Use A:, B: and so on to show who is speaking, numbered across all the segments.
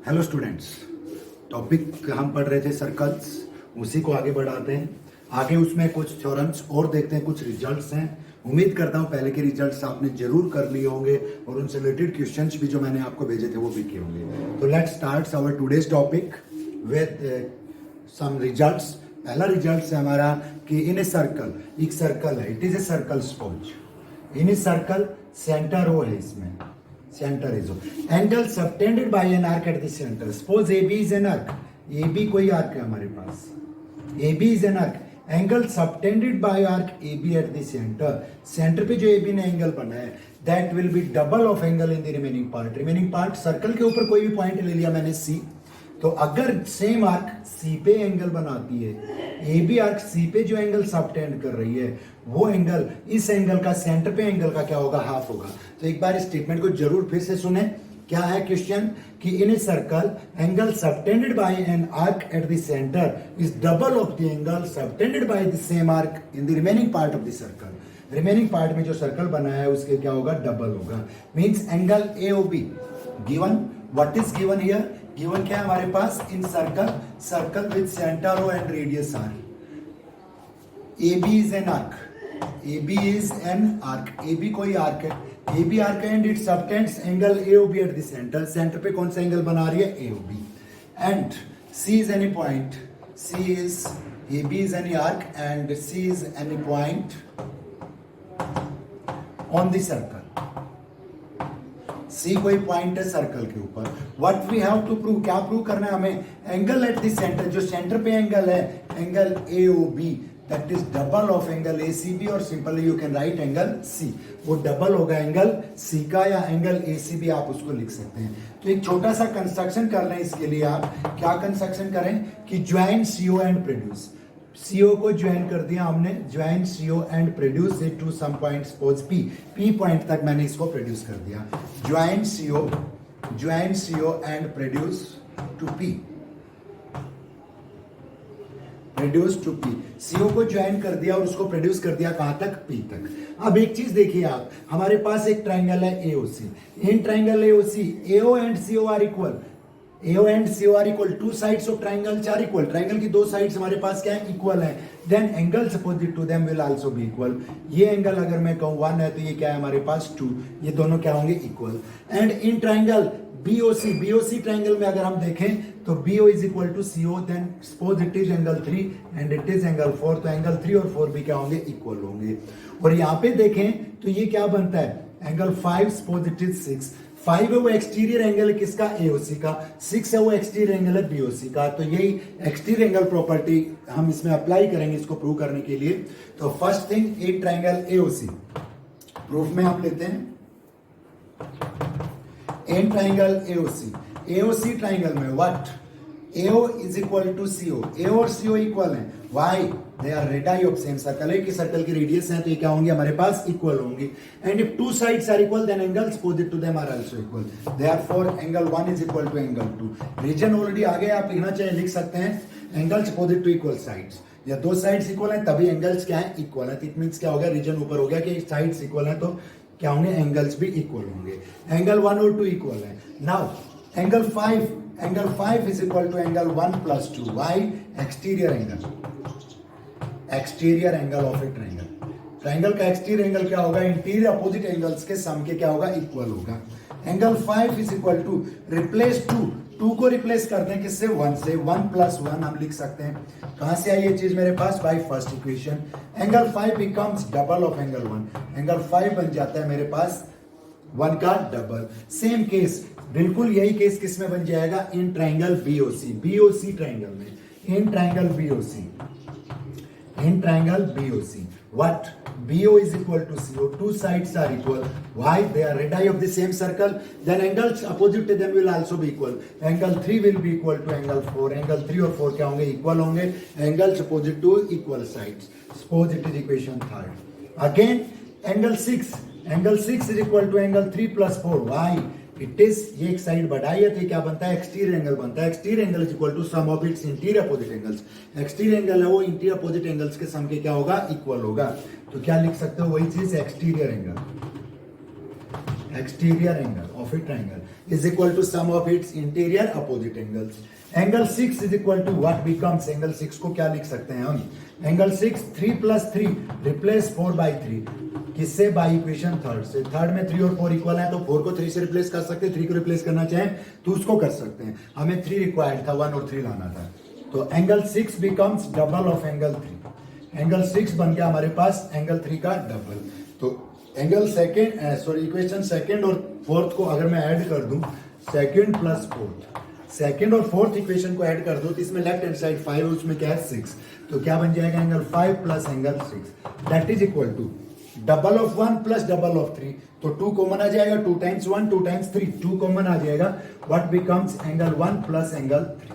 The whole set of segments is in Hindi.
A: हेलो स्टूडेंट्स, टॉपिक हम पढ़ रहे थे सर्कल्स, उसी को आगे बढ़ाते हैं। आगे उसमें कुछ थ्योरम्स और देखते हैं, कुछ रिजल्ट्स हैं। उम्मीद करता हूं पहले के रिजल्ट्स आपने जरूर कर लिए होंगे और उनसे रिलेटेड क्वेश्चंस भी जो मैंने आपको भेजे थे वो भी किए होंगे। तो let's start our today's topic with some results. पहला रिजल्ट है हमारा कि इन ए सर्कल, एक सर्कल है, it is a circle sponge. In a circle centre O है, इसमें center is O. Angle subtended by an arc at the center. Suppose AB is an arc. AB कोई arc है हमारे पास. AB is an arc. Angle subtended by arc AB at the center. Center पे जो AB ने angle बना है, that will be double of angle in the remaining part. Remaining part circle के ऊपर कोई भी point ले लिया मैंने C. तो अगर सेम आर्क सी पे एंगल बनाती है, ए बी आर्क सी पे जो एंगल सबटेंड कर रही है, वो एंगल इस एंगल का सेंटर पे एंगल का क्या होगा, हाफ होगा। तो एक बार इस स्टेटमेंट को जरूर फिर से सुने। क्या है क्वेश्चन कि in a circle angle subtended by an arc at the centre is double of the angle subtended by the same arc in the remaining part of the circle. Remaining part में जो सर्कल बना है उसके क्या होगा, डबल होगा। Means angle A O B given. What is given here? Given क्या है हमारे पास? In circle with centre O and radius R, A B is an arc, A B is an arc, A B कोई आर्क है, ए बी आर्क है and it subtends angle A O B at the centre. Centre पे कौन सा एंगल बना रही है, A O B. And C is any point, C is, A B is any arc and C is any point on the circle. C कोई पॉइंट है सर्कल के ऊपर। What we have to prove, क्या प्रूव करना है हमें? एंगल एट द सेंटर, जो सेंटर पे एंगल है, angle A O B, that is double of angle A C B, और simply you can write angle C. वो डबल होगा एंगल सी का, या एंगल ए सी बी आप उसको लिख सकते हैं। तो एक छोटा सा कंस्ट्रक्शन कर रहे हैं इसके लिए। आप क्या कंस्ट्रक्शन करें कि join CO and produce. CO को ज्वाइन कर दिया हमने, join CO and produce it to some point, suppose P, P point तक मैंने इसको प्रोड्यूस कर दिया। Join CO and produce to P, produce to P. CO को ज्वाइन कर दिया और उसको प्रोड्यूस कर दिया कहां तक, पी तक। अब एक चीज देखिए आप, हमारे पास एक ट्राइंगल है AOC. In triangle AOC, AO and CO are equal, AO and CO are equal. Two sides of triangles are equal. Triangle की दो sides हमारे पास क्या है, इक्वल है। Then angles opposite to them will also be equal. ये एंगल अगर मैं कहूँ 1 है तो ये क्या है हमारे पास 2, ये दोनों क्या होंगे, equal. And in triangle BOC triangle में अगर हम देखें तो BO is equal to CO, then suppose it is angle 3 and it is angle 4, तो एंगल 3 और 4 भी क्या होंगे, इक्वल होंगे। और यहाँ पे देखें तो ये क्या बनता है, एंगल 5 suppose it is 6, 5 है वो एक्सटीरियर एंगल है किसका, एओसी का, 6 है वो एक्सटीरियर एंगल है बीओसी का। तो यही एक्सटीरियर एंगल प्रॉपर्टी हम इसमें अप्लाई करेंगे इसको प्रूव करने के लिए। तो फर्स्ट थिंग, एक ट्राइंगल एओसी प्रूफ में आप लेते हैं। An triangle A O C, A O C triangle में what, AO is equal to CO, AO और CO इक्वल हैं। Why? They are radii of same circle। एक ही सर्कल की रेडियस है तो ये क्या होंगे हमारे पास, इक्वल होंगे। And if two sides are equal, then angles opposite to them are also equal. Therefore, angle 1 is equal to angle 2। Reason already आगे आप लिखना चाहिए, लिख सकते हैं angles opposite to equal sides, या दो साइड्स इक्वल हैं तभी एंगल्स क्या है, इक्वल है। इट मीन्स क्या हो गया, रीजन ऊपर हो गया कि साइड्स इक्वल हैं तो क्या होंगे, एंगल्स भी इक्वल होंगे। एंगल 1 और 2 इक्वल है। Now angle 5 is equal to angle 1 plus 2. Why? Exterior angle of a triangle। Triangle का एक्सटीरियर एंगल क्या होगा, इंटीरियर अपोजिट एंगल्स के सम के क्या होगा, इक्वल होगा। Angle 5 is equal to, replace 2 को रिप्लेस करते हैं किससे, 1 से, 1 plus 1 हम लिख सकते हैं। कहां से आई ये चीज मेरे पास, by first equation. Angle 5 becomes double of angle 1। Angle 5 बन जाता है मेरे पास 1 का डबल। सेम केस, बिल्कुल यही केस किस में बन जाएगा, इन ट्राइंगल बीओसी ट्राइंगल में। In triangle BOC what, BO is equal to CO, two sides are equal। Why? They are radii of the same circle, then angles opposite to them will also be equal। Angle 3 will be equal to angle 4, angle 3 और 4 क्या होंगे, इक्वल होंगे। angles opposite to equal sides, suppose it is equation 3rd। Again angle 6 is equal to angle 3 plus 4। Why? It is, ये एक साइड बढ़ाई है तो ये क्या बनता है, एक्सटीरियर एंगल बनता है। Exterior angle is equal to sum of its interior opposite angles. Exterior angle है वो इंटीरियर अपोजिट एंगल्स के सम के क्या होगा, इक्वल होगा। तो क्या लिख सकते हो, वही चीज exterior angle of a triangle. Is equal to sum of its interior opposite angles. Angle 6 is equal to what becomes, angle 6 को क्या लिख सकते हैं हम, एंगल 6 3 + 3 रिप्लेस 4/3 किससे, बाई इक्वेशन थर्ड से। थर्ड में 3 और 4 इक्वल है तो 4 को 3 से रिप्लेस कर सकते हैं, 3 को रिप्लेस करना चाहें तो उसको कर सकते हैं। हमें 3 रिक्वायर्ड था, 1 और 3 लाना था, तो angle 6 becomes double of angle 3। Angle 6 बन गया हमारे पास एंगल 3 का डबल। तो एंगल इक्वेशन सेकंड और फोर्थ को अगर मैं ऐड कर दूं, सेकंड प्लस फोर्थ, सेकंड और फोर्थ इक्वेशन को ऐड कर दो तो इसमें लेफ्ट हैंड साइड 5 है, उसमें क्या है 6, तो क्या बन जाएगा angle 5 plus angle 6 that is equal to double of 1 plus double of 3। तो 2 कॉमन आ जाएगा, 2 टाइम्स 1 2 टाइम्स 3, 2 कॉमन आ जाएगा, what becomes angle 1 plus angle 3।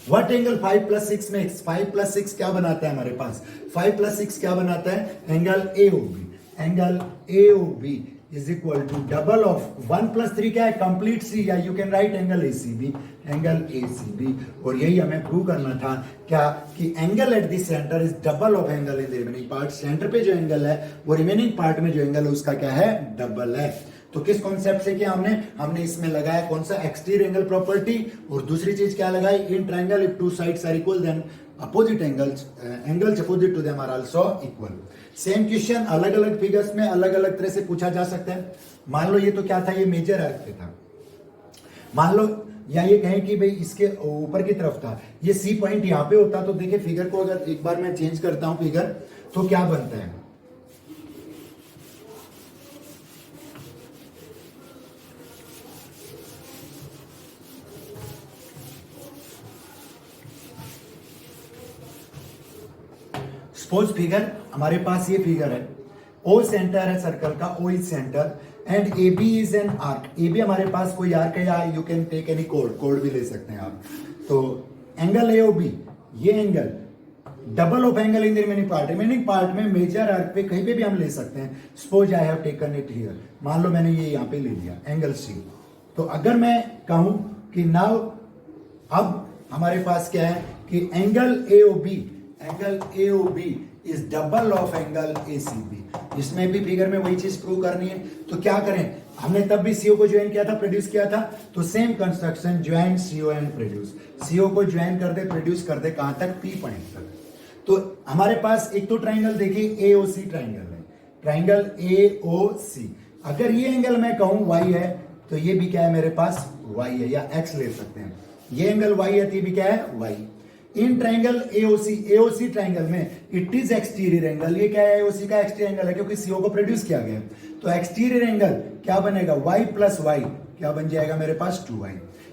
A: What angle 5 + 6 में 5 + 6 क्या बनाता है हमारे पास, 5 + 6 क्या बनाता है, angle AOB। Angle AOB is equal to double of 1 + 3 क्या है, कंप्लीट सी, या you can write angle ACB, angle ACB। और यही हमें प्रूव करना था क्या, कि angle at the centre is double of angle in the remaining part. Centre पे जो एंगल है वो रिमेनिंग पार्ट में जो एंगल है उसका क्या है, डबल है। तो किस कॉन्सेप्ट से किया हमने इसमें लगाया कौन सा, एक्सटीरियर एंगल प्रॉपर्टी, और दूसरी चीज क्या लगाई, in triangle if two sides are equal then opposite angles opposite to them are also equal. Same question अलग अलग फिगर्स में अलग अलग तरह से पूछा जा सकता है। मान लो ये तो क्या था, ये मेजर आर्क पे था, मान लो, या ये कहें कि भाई इसके ऊपर की तरफ था, ये सी पॉइंट यहां पे होता, तो देखिए फिगर को अगर एक बार मैं चेंज करता हूं फिगर, तो क्या बनता है, सपोज फिगर हमारे पास ये फिगर है, ओ सेंटर है सर्कल का, O is centre and A B is an arc. A B हमारे पास कोई आर्क है, या यू कैन टेक एनी कोड भी ले सकते हैं आप। तो एंगल AOB, ये angle double of angle in the remaining part में मेजर आर्क पे कहीं पे भी हम ले सकते हैं। Suppose I have taken it here, मान लो मैंने ये यहां पे ले लिया एंगल C। तो अगर मैं कहूं कि नाउ अब हमारे पास क्या है कि angle AOB is double of angle ACB। इसमें भी फिगर में वही चीज प्रूव करनी है, तो क्या करें, हमने तब भी CO को ज्वाइन किया था, प्रोड्यूस किया था, तो same construction, join CO and produce. CO को ज्वाइन कर दे, प्रोड्यूस कर दे, कहां तक, P पॉइंट तक। तो हमारे पास एक तो ट्राइंगल देखिए AOC ट्राइंगल है, ट्राइंगल AOC। अगर ये एंगल मैं कहूं Y है, तो ये भी क्या है मेरे पास, Y है, या X ले सकते हैं। ये एंगल Y है, तो ये भी क्या है, Y। In triangle AOC triangle में इट इज एक्सटीरियर एंगल, ये क्या है, AOC का एक्सटीरियर एंगल है, क्योंकि CO को प्रोड्यूस किया गया। तो एक्सटीरियर एंगल क्या बनेगा, Y + Y क्या बन जाएगा मेरे पास, 2Y।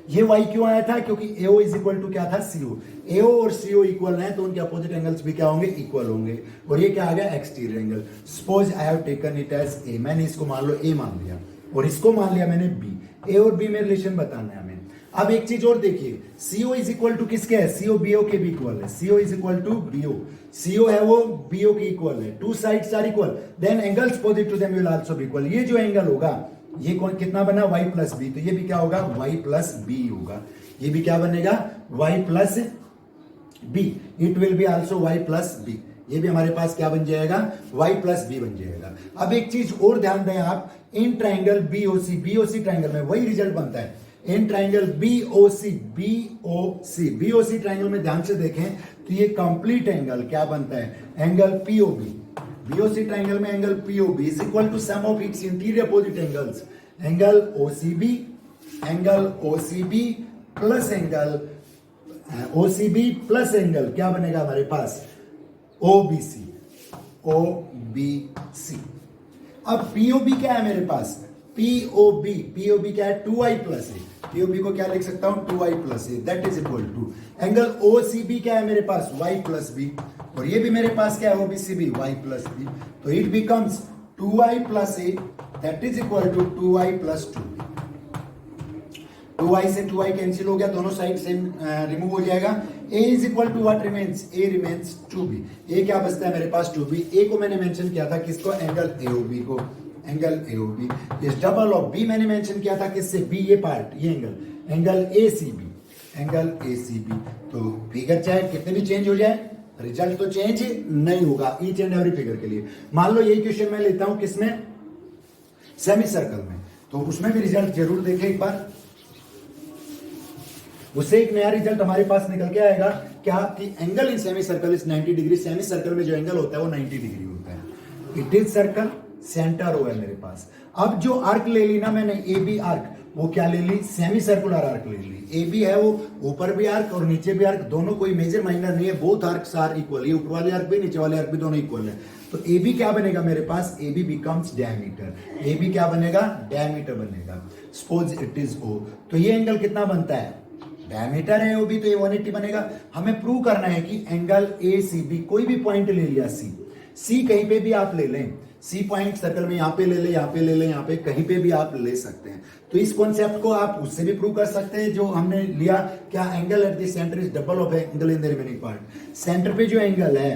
A: ये Y क्यों आया था, क्योंकि AO इज इक्वल टू क्या था, CO। AO और CO इक्वल है, तो उनके अपोजिट एंगल्स भी क्या होंगे, इक्वल होंगे। और ये क्या आ गया, exterior angle. Suppose I have taken it as A, मैंने इसको मान लो A मान लिया, और इसको मान लिया मैंने B। A और B में रिलेशन बताना है हमें। अब एक चीज और देखिए, CO इज इक्वल टू किसके है, CO BO के भी इक्वल है, CO is equal to BO, CO है वो BO के इक्वल है, two sides are equal, then angles opposite to them will also be equal. ये जो एंगल होगा, ये कौन कितना बना, Y + B, तो ये भी क्या होगा, Y + B होगा। ये भी क्या बनेगा, Y + B, it will be also Y + B। ये भी हमारे पास क्या बन जाएगा, Y + B बन जाएगा। अब एक चीज और ध्यान दें आप, इन ट्राइंगल BOC ट्राइंगल में वही रिजल्ट बनता है। इन ट्राइंगल BOC ट्राइंगल में ध्यान से देखें तो ये कंप्लीट एंगल क्या बनता है, एंगल POB। BOC ट्राइंगल में angle POB is equal to sum of its interior opposite angles, angle OCB plus angle OCB plus angle क्या बनेगा हमारे पास, OBC। अब POB क्या है मेरे पास, POB क्या है, 2I + A। POB को क्या लिख सकता हूं, 2I + A, that is equal to angle OCB क्या है मेरे पास, Y + B। और ये भी मेरे पास क्या है, OBC Y + B। तो it becomes 2I + A, that is equal to 2I + 2B। 2I से 2I कैंसिल हो गया, दोनों साइड से रिमूव हो जाएगा। A is equal to what remains, A remains 2B। A क्या बचता है मेरे पास, 2B। A को मैंने मेंशन किया था किसको, एंगल AOB को, angle AOB is double of B मैंने मेंशन किया था किससे, B ये पार्ट, ये एंगल ACB। तो फिगर चाहे कितने भी चेंज हो जाए, रिजल्ट तो चेंज नहीं होगा ईच एंड एवरी फिगर के लिए। मान लो यही क्वेश्चन मैं लेता हूं किसमें, सेमी सर्कल में। तो उसमें भी रिजल्ट जरूर देखें एक बार। उससे एक नया रिजल्ट हमारे पास निकल के आएगा क्या कि angle in semi circle is 90 degree. Semi circle में जो एंगल होता है वो 90 डिग्री होता है। It is circle, centre O है मेरे पास। अब जो आर्क ले ली ना मैंने, ए बी आर्क, वो क्या ले ली, सेमी सर्कुलर आर्क ले ली। ए बी है वो ऊपर भी आर्क और नीचे भी आर्क, दोनों कोई मेजर माइनर नहीं है, बोथ आर्क्स आर इक्वल। ये ऊपर वाले आर्क भी नीचे वाले आर्क भी दोनों इक्वल है। तो ए बी क्या बनेगा मेरे पास, A B becomes diameter. A B क्या बनेगा, डायमीटर बनेगा। सपोज इट इज ओ, तो ये एंगल कितना बनता है, डायमीटर है ओ बी, तो ये 180 बनेगा। हमें प्रूव करना है कि एंगल ए सी बी, कोई भी पॉइंट ले लिया सी, सी कहीं पे भी आप ले लें, सी पॉइंट सर्कल में यहां पे ले ले, यहां पे ले ले, यहां पे कहीं पे भी आप ले सकते हैं। तो इस कॉन्सेप्ट को आप उससे भी प्रूव कर सकते हैं जो हमने लिया, क्या angle at the centre is double of angle in the remaining part. Centre पे जो एंगल है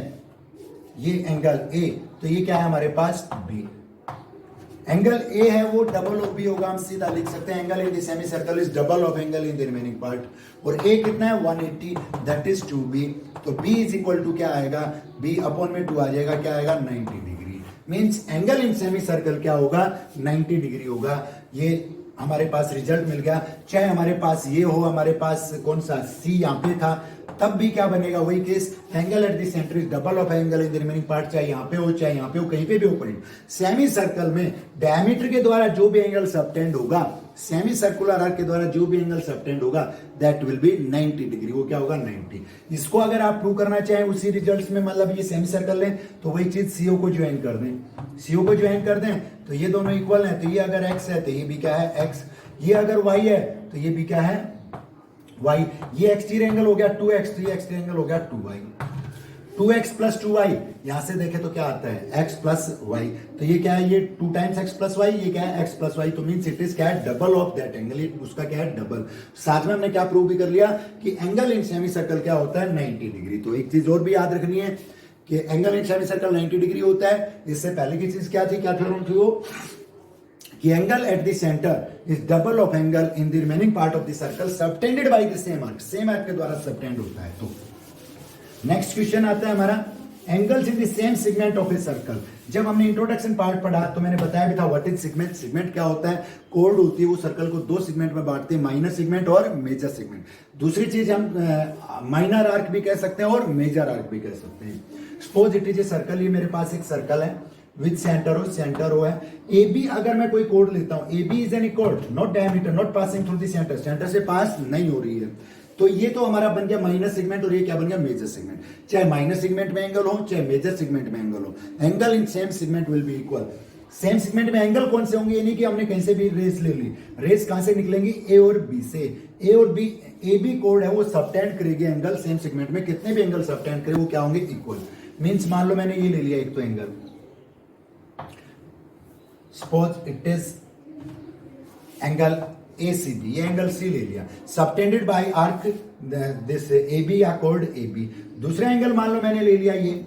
A: ये एंगल ए, तो ये क्या है हमारे पास बी। एंगल ए है वो डबल ऑफ बी होगा, हम सीधा लिख सकते हैं angle in the semi circle is double of angle in the remaining part. और ए कितना है 180, दैट इज 2b। तो b इज इक्वल टू क्या आएगा, b अपॉन में 2 आ जाएगा, क्या आएगा 90 degree. Means angle in semi circle क्या होगा, 90 डिग्री होगा। ये हमारे पास रिजल्ट मिल गया। चाहे हमारे पास ये हो, हमारे पास कौन सा सी यहाँ पे था, तब भी क्या बनेगा, वही case, angle at the centre is double of angle in the remaining part. चाहे यहाँ पे हो, चाहे यहाँ पे हो, कहीं पे भी हो पॉइंट। सेमी सर्कल में डायमीटर के द्वारा जो भी एंगल सबटेंड होगा, सेमी सर्कुलर आर्क के द्वारा जो भी एंगल सबटेंड होगा, दैट विल बी 90 डिग्री। वो क्या होगा 90। इसको अगर आप प्रूव करना चाहें उसी रिजल्ट्स में, मतलब ये सेमी सर्कल लें, तो वही चीज सीओ को ज्वाइन कर दें। सीओ को ज्वाइन कर दें तो ये दोनों इक्वल हैं। तो ये अगर एक्स है तो ये भी क्या है एक्स, ये अगर वाई है तो ये भी क्या है y। ये एक्सटीरियर एंगल हो गया 2x, तो ये एक्सटीरियर एंगल हो गया 2y। 2x प्लस 2y, यहां से देखें तो क्या आता है x प्लस y। तो ये क्या है, ये 2 टाइम्स x प्लस y, ये क्या है x प्लस y। तो मींस इट इज क्या है, डबल ऑफ दैट एंगल। ये उसका क्या है, डबल। साथ में हमने क्या प्रूव भी कर लिया कि एंगल इन सेमी सर्कल क्या होता है, 90 डिग्री। तो एक चीज और भी याद रखनी है कि angle in semi circle 90 degree होता है। इससे पहले की चीज क्या थी, क्या थ्योरम थी वो, कि angle at the centre is double of angle in the remaining part of the circle subtended by the same arc. Same arc के द्वारा सबटेंड होता है। तो नेक्स्ट क्वेश्चन आता है हमारा, angles in the same segment of a circle. जब हमने इंट्रोडक्शन पार्ट पढ़ा तो मैंने बताया भी था व्हाट इज सेगमेंट। सेगमेंट क्या होता है, कोड होती है, वो सर्कल को 2 सेगमेंट में बांटते हैं, माइनर सेगमेंट और मेजर सेगमेंट। दूसरी चीज हम माइनर आर्क भी कह सकते हैं और मेजर आर्क भी कह सकते हैं। Suppose it is a circle, ये मेरे पास एक सर्कल है विद सेंटर हो है। ए बी अगर मैं कोई कोड लेता हूं, ए बी इज एन कोड, not diameter, not passing through the centre, centre से पास नहीं हो रही है। तो ये तो हमारा बन गया माइनर सेगमेंट और ये क्या बन गया, मेजर सेगमेंट। चाहे माइनर सेगमेंट में एंगल हो, चाहे मेजर सेगमेंट में एंगल हो, angle in same segment will be equal. Same segment में एंगल कौन से होंगे, ये नहीं कि हमने कहीं से भी रेस ले ली। रेस कहां से निकलेंगी, ए और बी से। ए और बी, ए बी कोड है वो सबटेंड करेगी एंगल सेम सेगमेंट में। कितने भी एंगल सबटेंड करे वो क्या होंगे, इक्वल। मींस मान लो मैंने ये ले लिया एक तो angle, suppose it is angle ACB, ये एंगल C ले लिया, subtended by arc this AB या कोड AB। दूसरा एंगल मान लो मैंने ले लिया ये,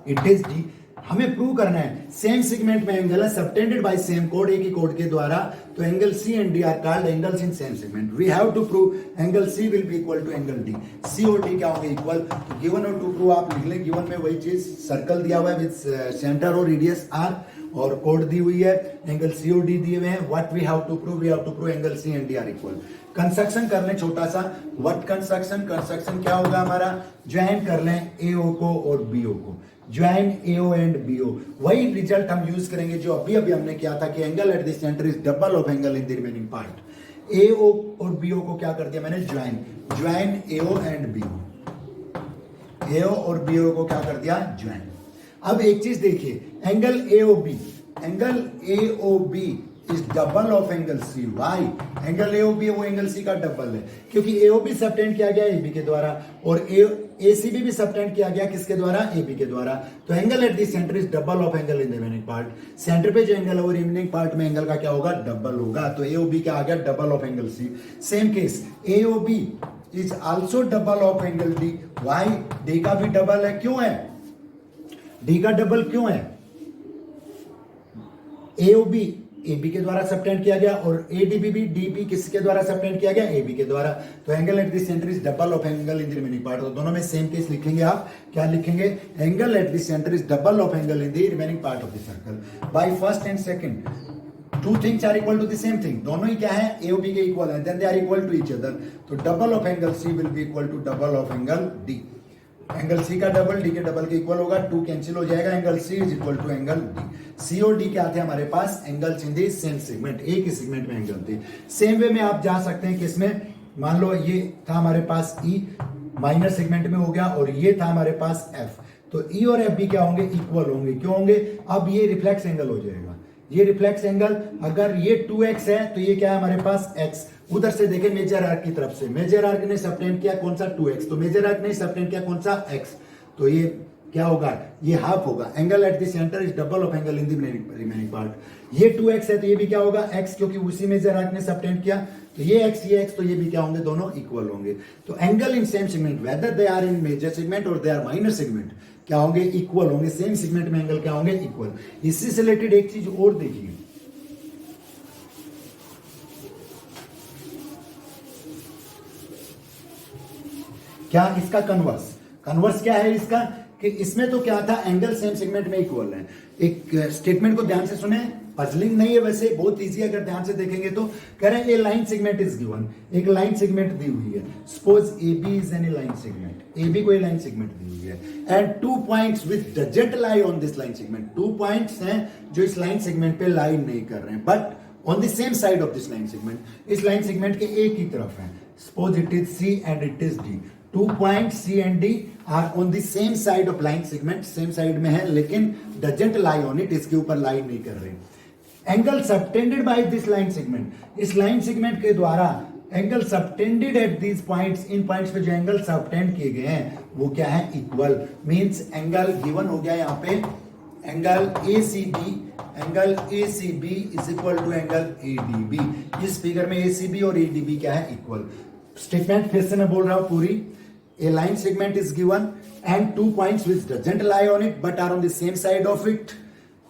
A: इट इज D। हमें प्रूव करना है सेम सेगमेंट में एंगल है सबटेंडेड बाय सेम कोड, एक ही कोड के द्वारा। तो angle C and D are called angles in same segment. We have to prove angle C will be equal to angle D। C और D क्या होंगे, इक्वल। तो गिवन और टू प्रूव आप लिख लें। गिवन में वही चीज, सर्कल दिया हुआ है विद सेंटर और रेडियस R और कोड दी हुई है, एंगल C और D दिए हुए हैं। What we have to prove, we have to prove angle C and D are equal. Construction कर लें छोटा सा, व्हाट कंस्ट्रक्शन, कंस्ट्रक्शन क्या होगा हमारा, ज्वाइन कर लें AO को और BO को, ज्वाइन AO एंड BO। वही रिजल्ट हम यूज करेंगे जो अभी अभी हमने किया था कि angle at the centre is double of angle in the remaining part. AO और BO को क्या कर दिया मैंने, join, join AO and BO। AO और BO को क्या कर दिया, ज्वाइन। अब एक चीज देखिए, angle AOB, angle AOB is double of angle C। Why, angle AOB वो एंगल C का डबल है, क्योंकि AOB सबटेंड किया गया AB के द्वारा और ACB भी सबटेंड किया गया किसके द्वारा, AB के द्वारा। तो angle at the centre is double of angle in the remaining part. Centre पे जो एंगल है वो रिमेनिंग पार्ट में एंगल का क्या होगा, डबल होगा। तो AOB क्या आ गया, double of angle C। Same case AOB is also double of angle D। Why, D का भी डबल है, क्यों है, D का डबल क्यों है, AOB AB के द्वारा सबटेंड किया गया और ADB भी DB किसके द्वारा सबटेंड किया गया, AB के द्वारा। तो angle at the centre is double of angle in the remaining part. तो दोनों में सेम केस लिखेंगे आप, क्या लिखेंगे, angle at the centre is double of angle in the remaining part of the circle. By first and second two things are equal to the same thing, दोनों ही क्या है, ए और बी के इक्वल है, then they are equal to each other, तो double of angle C will be equal to double of angle D. Angle C का डबल डी के डबल के इक्वल होगा, टू कैंसिल हो जाएगा, angle C is equal to angle D. C और डी क्या थे हमारे पास, angles in the same segment, एक ही सेगमेंट में एंगल थे। सेम वे में आप जा सकते हैं किसमें, मान लो ये था हमारे पास ई, माइनर सेगमेंट में हो गया, और ये था हमारे पास एफ, तो ई और एफ भी क्या होंगे, इक्वल होंगे। क्यों होंगे, अब ये रिफ्लेक्स एंगल हो जाएगा, ये रिफ्लेक्स एंगल, अगर ये 2x है तो ये क्या है हमारे पास x। उधर से देखें मेजर आर्क की तरफ से, मेजर आर्क ने सबटेंड किया कौन सा 2x, तो मेजर आर्क ने सबटेंड किया कौन सा x, तो ये क्या होगा, ये हाफ होगा। Angle at the centre is double of angle in the remaining part. ये 2x है तो ये भी क्या होगा x, क्योंकि उसी मेजर आर्क ने सबटेंड किया, तो ये x, तो ये भी क्या होंगे, दोनों इक्वल होंगे। तो angle in same segment whether they are in major segment और दे आर माइनर सेगमेंट क्या होंगे, इक्वल होंगे। सेम सेगमेंट में एंगल क्या होंगे, इक्वल। इससे से रिलेटेड एक चीज और देखिए, क्या इसका कन्वर्स, कन्वर्स क्या है इसका, कि इसमें तो क्या था, एंगल सेम सेगमेंट में इक्वल है। एक स्टेटमेंट को ध्यान से सुने, पजलिंग नहीं है वैसे, बहुत इजी, अगर ध्यान से देखेंगे तो कह रहे हैं a line segment is given, एक लाइन सेगमेंट दी हुई है, suppose A B is an line segment, A B को ए लाइन सेगमेंट दी हुई है, and 2 points which doesn't lie on this line segment, 2 points हैं जो इस लाइन सेगमेंट पे लाई नहीं कर रहे हैं, but on the same side of this line segment, इस लाइन सेगमेंट के एक ही तरफ है, suppose it is C and it is D. 2 points C and D are on the same side of line segment, same side में है, लेकिन doesn't lie on it, इसके ऊपर lie नहीं कर रहे। Angle subtended by this line segment, इस लाइन सेगमेंट के द्वारा angle subtended at these points, in points पे जो एंगल सबटेंड किए गए हैं वो क्या है, इक्वल। मींस एंगल गिवन हो गया यहाँ पे, angle ACB, angle ACB is equal to angle ADB। इस फिगर में ACB और ADB क्या है, इक्वल। स्टेटमेंट फिर से मैं बोल रहा हूं पूरी, a line segment is given and 2 points which doesn't lie on it but are on the same side of it,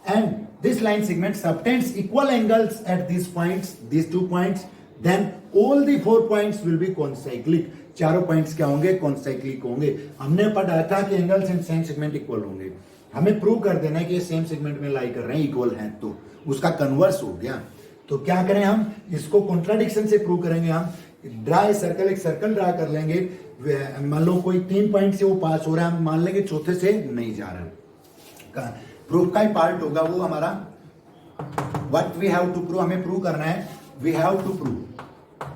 A: and this line segment subtends equal angles at these points, these 2 points, then all the 4 points will be concyclic, चारों पॉइंट्स क्या होंगे, कॉन्साइक्लिक होंगे। हमने पढ़ा था कि angles in same segment equal होंगे, हमें प्रूव कर देना है कि ये सेम सेगमेंट में लाई कर रहे हैं, इक्वल हैं, तो उसका कन्वर्स हो गया। तो क्या करें हम, इसको कॉन्ट्राडिक्शन से प्रूव करेंगे हम। ड्रा ए सर्कल, एक सर्कल ड्रा कर लेंगे, मान लो कोई 3 पॉइंट से वो पास हो रहा है, हम मान लेंगे चौथे से नहीं जा रहा है, प्रूफ का ही पार्ट होगा वो हमारा। What we have to prove, हमें प्रूव करना है, we have to prove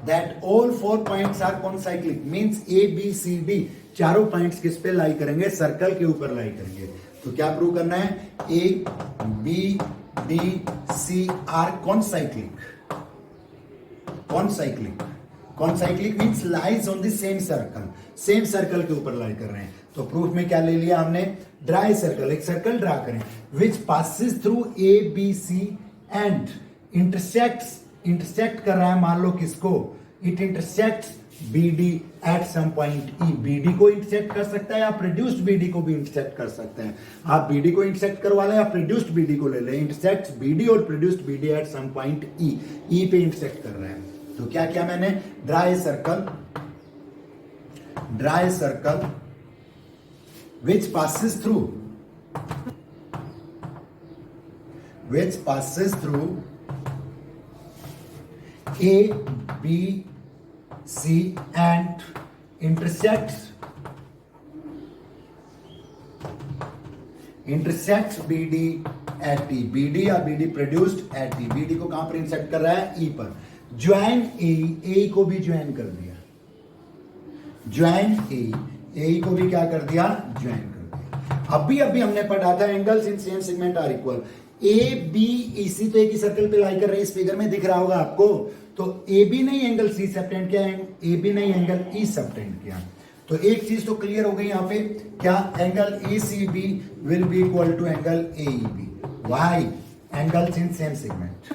A: that all 4 points are concyclic, means A B C D चारों पॉइंट्स किस पे लाई करेंगे, सर्कल के ऊपर लाई करेंगे। तो क्या प्रूव करना है, A B D C are concyclic, concyclic, concyclic means lies on the same circle, same circle के ऊपर लाई कर रहे हैं। तो प्रूफ में क्या ले लिया हमने, ड्रा ए सर्कल, एक सर्कल ड्रा करें which passes through A B C and intersect कर रहा है, मान लो किसको, it intersects B D at some point E, B D को इंटरसेक्ट कर सकता है या प्रोड्यूस्ड बी डी को भी इंटरसेक्ट कर सकते हैं। आप बी डी को इंटरसेक्ट करवा लें या प्रोड्यूस्ड बी डी को ले लें, इंटरसेक्ट्स बी डी और produced B D at some point E, E पे इंटरसेक्ट कर रहे हैं। तो क्या किया मैंने, draw a circle, draw a circle which passes through A, B, C and intersects BD at T, BD या BD produced at T, BD को कहां पर इंटरसेक्ट कर रहा है, E पर। ज्वाइन ए को भी ज्वाइन कर दिया, ज्वाइन ए को भी क्या कर दिया, ज्वाइन कर दिया। अभी हमने पढ़ा था angles in same segment are equal, A B E C तो एक ही सर्कल पे लाई कर रहे हैं, इस फिगर में दिख रहा होगा आपको। तो ए बी नहीं एंगल सी सबटेंड किया, ए बी नहीं एंगल ई सबटेंड किया। तो एक चीज तो क्लियर हो गई यहाँ पे, क्या, angle A C B will be equal to angle A E B. Why, angles in same segment,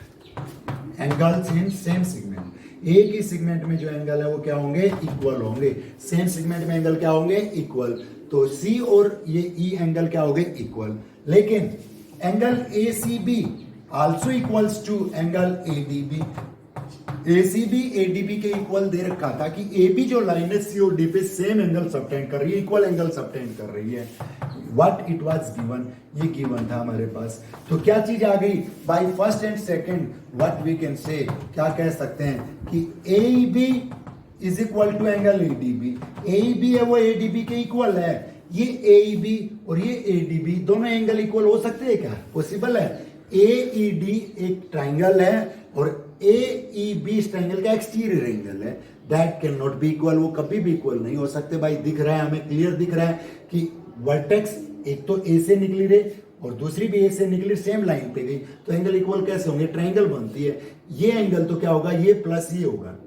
A: angles in same segment, एक ही सेगमेंट में जो एंगल है वो क्या होंगे, इक्वल होंगे। सेम सेगमेंट में एंगल क्या होंगे, इक्वल। तो सी और ये ई एंगल क्या होंगे, इक्वल। लेकिन angle A C B also equals to angle A D B, ACB ADB के इक्वल दे रखा था कि एबी जो लाइन है सी और डी पे सेम एंगल सबटेंड कर रही है, इक्वल एंगल सबटेंड कर रही है। व्हाट इट वाज गिवन, ये गिवन था हमारे पास। तो क्या चीज आ गई, by first and second what we can say, क्या कह सकते हैं कि AB is equal to angle ADB. AB है वो एडीबी के इक्वल है, ये एबी और ये एडीबी दोनों एंगल इक्वल हो सकते हैं क्या, पॉसिबल है। एईडी एक ट्राइंगल है और एईबी इस ट्राइंगल का एक्सटीरियर एंगल है, that can not be equal, वो कभी भी इक्वल नहीं हो सकते। भाई दिख रहा है हमें, क्लियर दिख रहा है कि वर्टेक्स एक तो ए से निकली रे और दूसरी भी ए से निकली, सेम लाइन पे गई, तो एंगल इक्वल कैसे होंगे, ट्राइंगल बनती है। ये एंगल तो क्या होगा, ये प्लस ये होगा,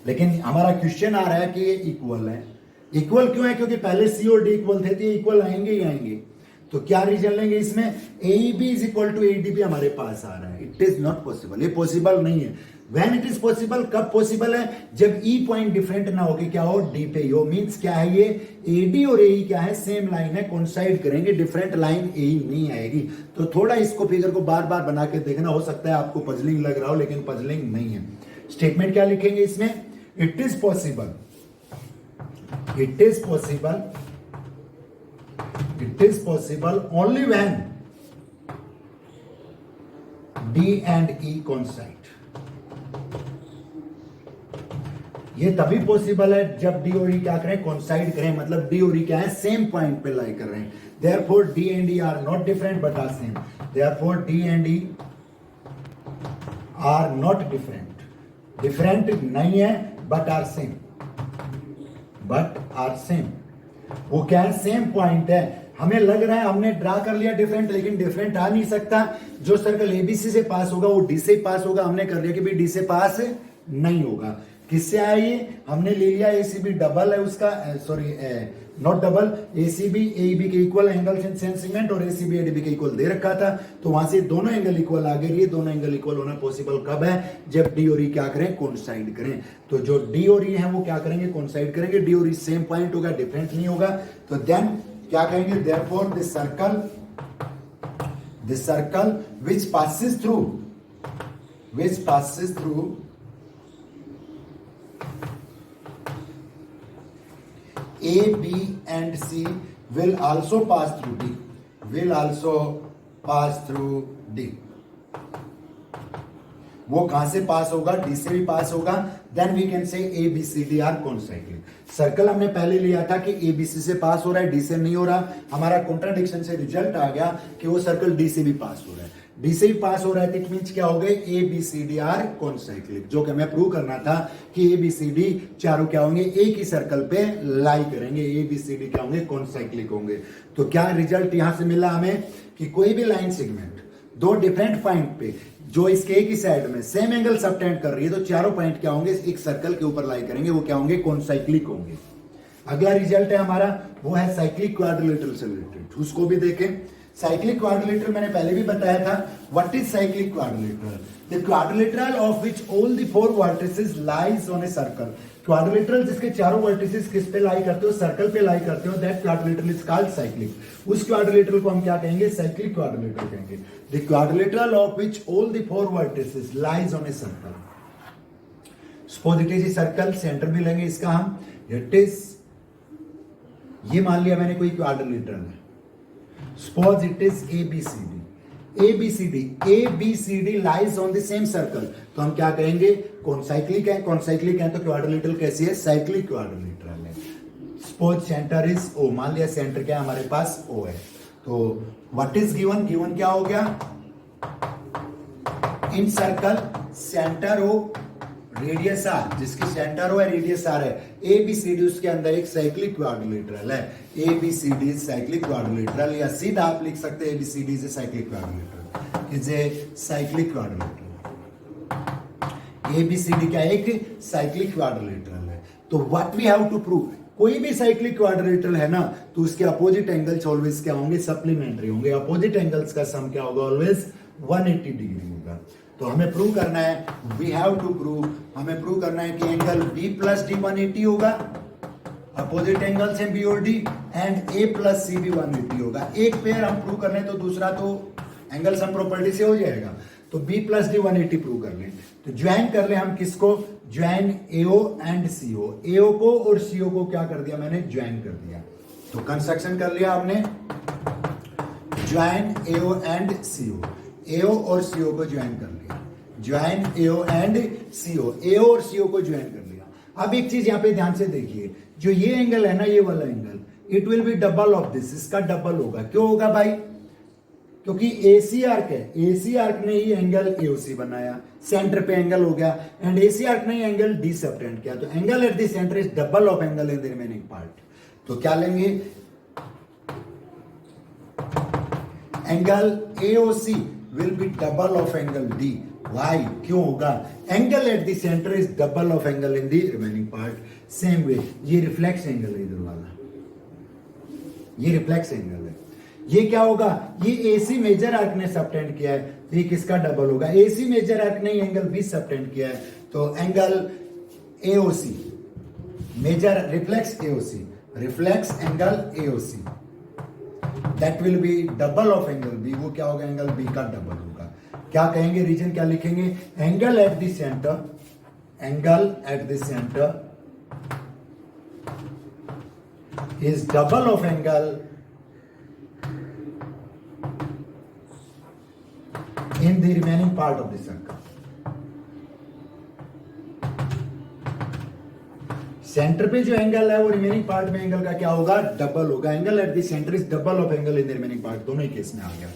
A: लेकिन हमारा क्वेश्चन आ रहा है कि ये इक्वल है। इक्वल क्यों है, क्योंकि पहले सी और डी इक्वल थे, तो ये इक्वल आएंगे ही आएंगे। तो क्या रीजन लेंगे इसमें, AB is equal to ADB हमारे पास आ रहा है। इट इज नॉट पॉसिबल, ये पॉसिबल नहीं है। व्हेन इट इज पॉसिबल, कब पॉसिबल है, जब ई पॉइंट डिफरेंट ना हो के क्या हो, डी पे हो। मींस क्या है, ये एडी और एई क्या है, सेम लाइन है, कोइंसाइड करेंगे, डिफरेंट लाइन एई नहीं आएगी। तो थोड़ा इसको फिगर को बार बार बना के देखना, हो सकता है आपको पजलिंग लग रहा हो, लेकिन पजलिंग नहीं है। स्टेटमेंट क्या लिखेंगे इसमें, it is possible, it is possible, it is possible only when D and E coincide। ये तभी पॉसिबल है जब डी और ई क्या करें, कोइंसाइड करें, मतलब डी और ई क्या है, सेम पॉइंट पे लाई कर रहे हैं। Therefore D and E are not different but are same। Therefore D and E are not different, different नहीं है but are same, but are same। वो क्या है, सेम पॉइंट है। हमें लग रहा है हमने ड्रा कर लिया डिफरेंट, लेकिन डिफरेंट आ नहीं सकता। जो सर्कल एबीसी से पास होगा वो डी से पास होगा, हमने कर लिया कि भी डी से पास नहीं होगा। किससे आया ये, हमने ले लिया एसीबी डबल है उसका, sorry not double, A C B A B के equal angle in same segment और एसीबी एडीबी के इक्वल दे रखा था, तो वहां से दोनों एंगल इक्वल आ गए। ये दोनों एंगल इक्वल होना पॉसिबल कब है, जब डी और ई क्या करें, कोइंसाइड करें। तो जो डी और ई है वो क्या करेंगे, कोइंसाइड करेंगे। डी और ई सेम पॉइंट होगा, डिफरेंट नहीं होगा। तो देन क्या कहेंगे, therefore this circle which passes through A, B and C will also pass through D, will also pass through D। वो कहां से पास होगा, डी से भी पास होगा। Then we can say A B C D are concyclic. Circle हमने पहले लिया था कि ए बी सी से पास हो रहा है, डी से नहीं हो रहा। हमारा कॉन्ट्राडिक्शन से रिजल्ट आ गया कि वो सर्कल डी से भी पास हो रहा है, डी से भी पास हो रहा है। इट मींस क्या हो गए, A B C D are concyclic. जो कि हमें प्रूव करना था कि ए बी सी डी चारों क्या होंगे, एक ही सर्कल पे लाई करेंगे, ए बी सी डी क्या होंगे, कॉन्साइक्लिक होंगे। तो क्या रिजल्ट यहां से मिला हमें कि कोई भी लाइन सेगमेंट दो डिफरेंट पॉइंट पे जो इसके एक ही साइड में सेम एंगल सबटेंड कर रही है, तो चारों पॉइंट क्या होंगे, एक सर्कल के ऊपर लाई करेंगे, वो क्या होंगे, कॉन्साइक्लिक होंगे। अगला रिजल्ट है हमारा, वो है साइक्लिक क्वाड्रिलेटरल से रिलेटेड, उसको भी देखें। साइक्लिक क्वाड्रिलेटरल मैंने पहले भी बताया था। What is cyclic quadrilateral, the quadrilateral of which all the four vertices lies on a circle. Quadrilateral जिसके चारों वर्टिसेस किस पे लाई करते हो, सर्कल पे लाई करते हो, that quadrilateral is called cyclic. उस क्वाड्रिलेटरल को हम क्या कहेंगे, साइक्लिक क्वाड्रिलेटरल कहेंगे। The quadrilateral of which all the four vertices lies on a circle. Suppose it is a circle, centre भी लेंगे इसका हम, इट इज, ये मान लिया मैंने कोई क्वाड्रिलेटरल है। Suppose it is ABCD, ABCD lies on the same circle, तो हम क्या कहेंगे, कॉन्साइक्लिक है। कॉन्साइक्लिक है तो क्वाड्रिलेटरल कैसी है, साइक्लिक क्वाड्रिलेटरल है। सपोज सेंटर इज O, मान लिया सेंटर क्या है हमारे पास, O है। तो व्हाट इज गिवन, गिवन क्या हो गया, in circle centre O radius R, जिसकी सेंटर O है रेडियस R है, ABCD उसके अंदर एक साइक्लिक क्वाड्रिलेटरल है। ABCD साइक्लिक क्वाड्रिलेटरल, या सीधा आप लिख सकते हैं ABCD is a cyclic quadrilateral, is a cyclic quadrilateral. ABCD क्या एक साइक्लिक क्वाड्रिलेटरल है। तो what we have to prove, कोई भी साइक्लिक क्वाड्रिलेटरल है ना, तो उसके अपोजिट एंगल्स ऑलवेज क्या होंगे, सप्लीमेंट्री होंगे। अपोजिट एंगल्स का सम क्या होगा, ऑलवेज 180 डिग्री होगा। तो हमें प्रूव करना है, वी हैव टू प्रूव, हमें प्रूव करना है कि एंगल B प्लस D 180 होगा, अपोजिट एंगल्स हैं B और D, and A plus C भी 180 होगा। एक पेयर हम प्रूव कर लें तो दूसरा तो एंगल सम प्रॉपर्टी से हो जाएगा। तो B प्लस D 180 प्रूव कर लें। तो ज्वाइन कर ले हम किसको, ज्वाइन एओ एंड सीओ, एओ को और सीओ को क्या कर दिया मैंने, ज्वाइन कर दिया। तो कंस्ट्रक्शन कर लिया आपने, ज्वाइन एओ एंड सीओ, एओ और सीओ को ज्वाइन कर लिया, ज्वाइन एओ एंड सीओ, एओ और सीओ को ज्वाइन कर लिया। अब एक चीज यहां पे ध्यान से देखिए, जो ये एंगल है ना, ये वाला angle, it will be double of this, इसका डबल होगा। क्यों होगा भाई, क्योंकि एसी आर्क है, एसी आर्क ने ही एंगल एओसी बनाया, सेंटर पे एंगल हो गया, एंड एसी आर्क ने एंगल डी सबटेंड किया, तो angle at the centre is double of angle in the remaining part. तो क्या लेंगे, angle AOC will be double of angle D. Why, क्यों होगा, angle at the centre is double of angle in the remaining part. Same way ये रिफ्लेक्स एंगल है इधर वाला, ये रिफ्लेक्स एंगल है। ये क्या होगा, ये एसी मेजर आर्क ने सबटेंड किया है, तो ये किसका डबल होगा, एसी मेजर आर्क ने एंगल बी सबटेंड किया है, तो angle AOC major reflex AOC, reflex angle AOC that will be double of angle B. वो क्या होगा, एंगल बी का डबल होगा। क्या कहेंगे, रीजन क्या लिखेंगे, angle at the centre, angle at the centre is double of angle in the remaining part of the circle. Centre पे जो एंगल है वो रिमेनिंग पार्ट में एंगल का क्या होगा, डबल होगा। Angle at the centre is double of angle in the remaining part, दोनों ही केस में आ गया।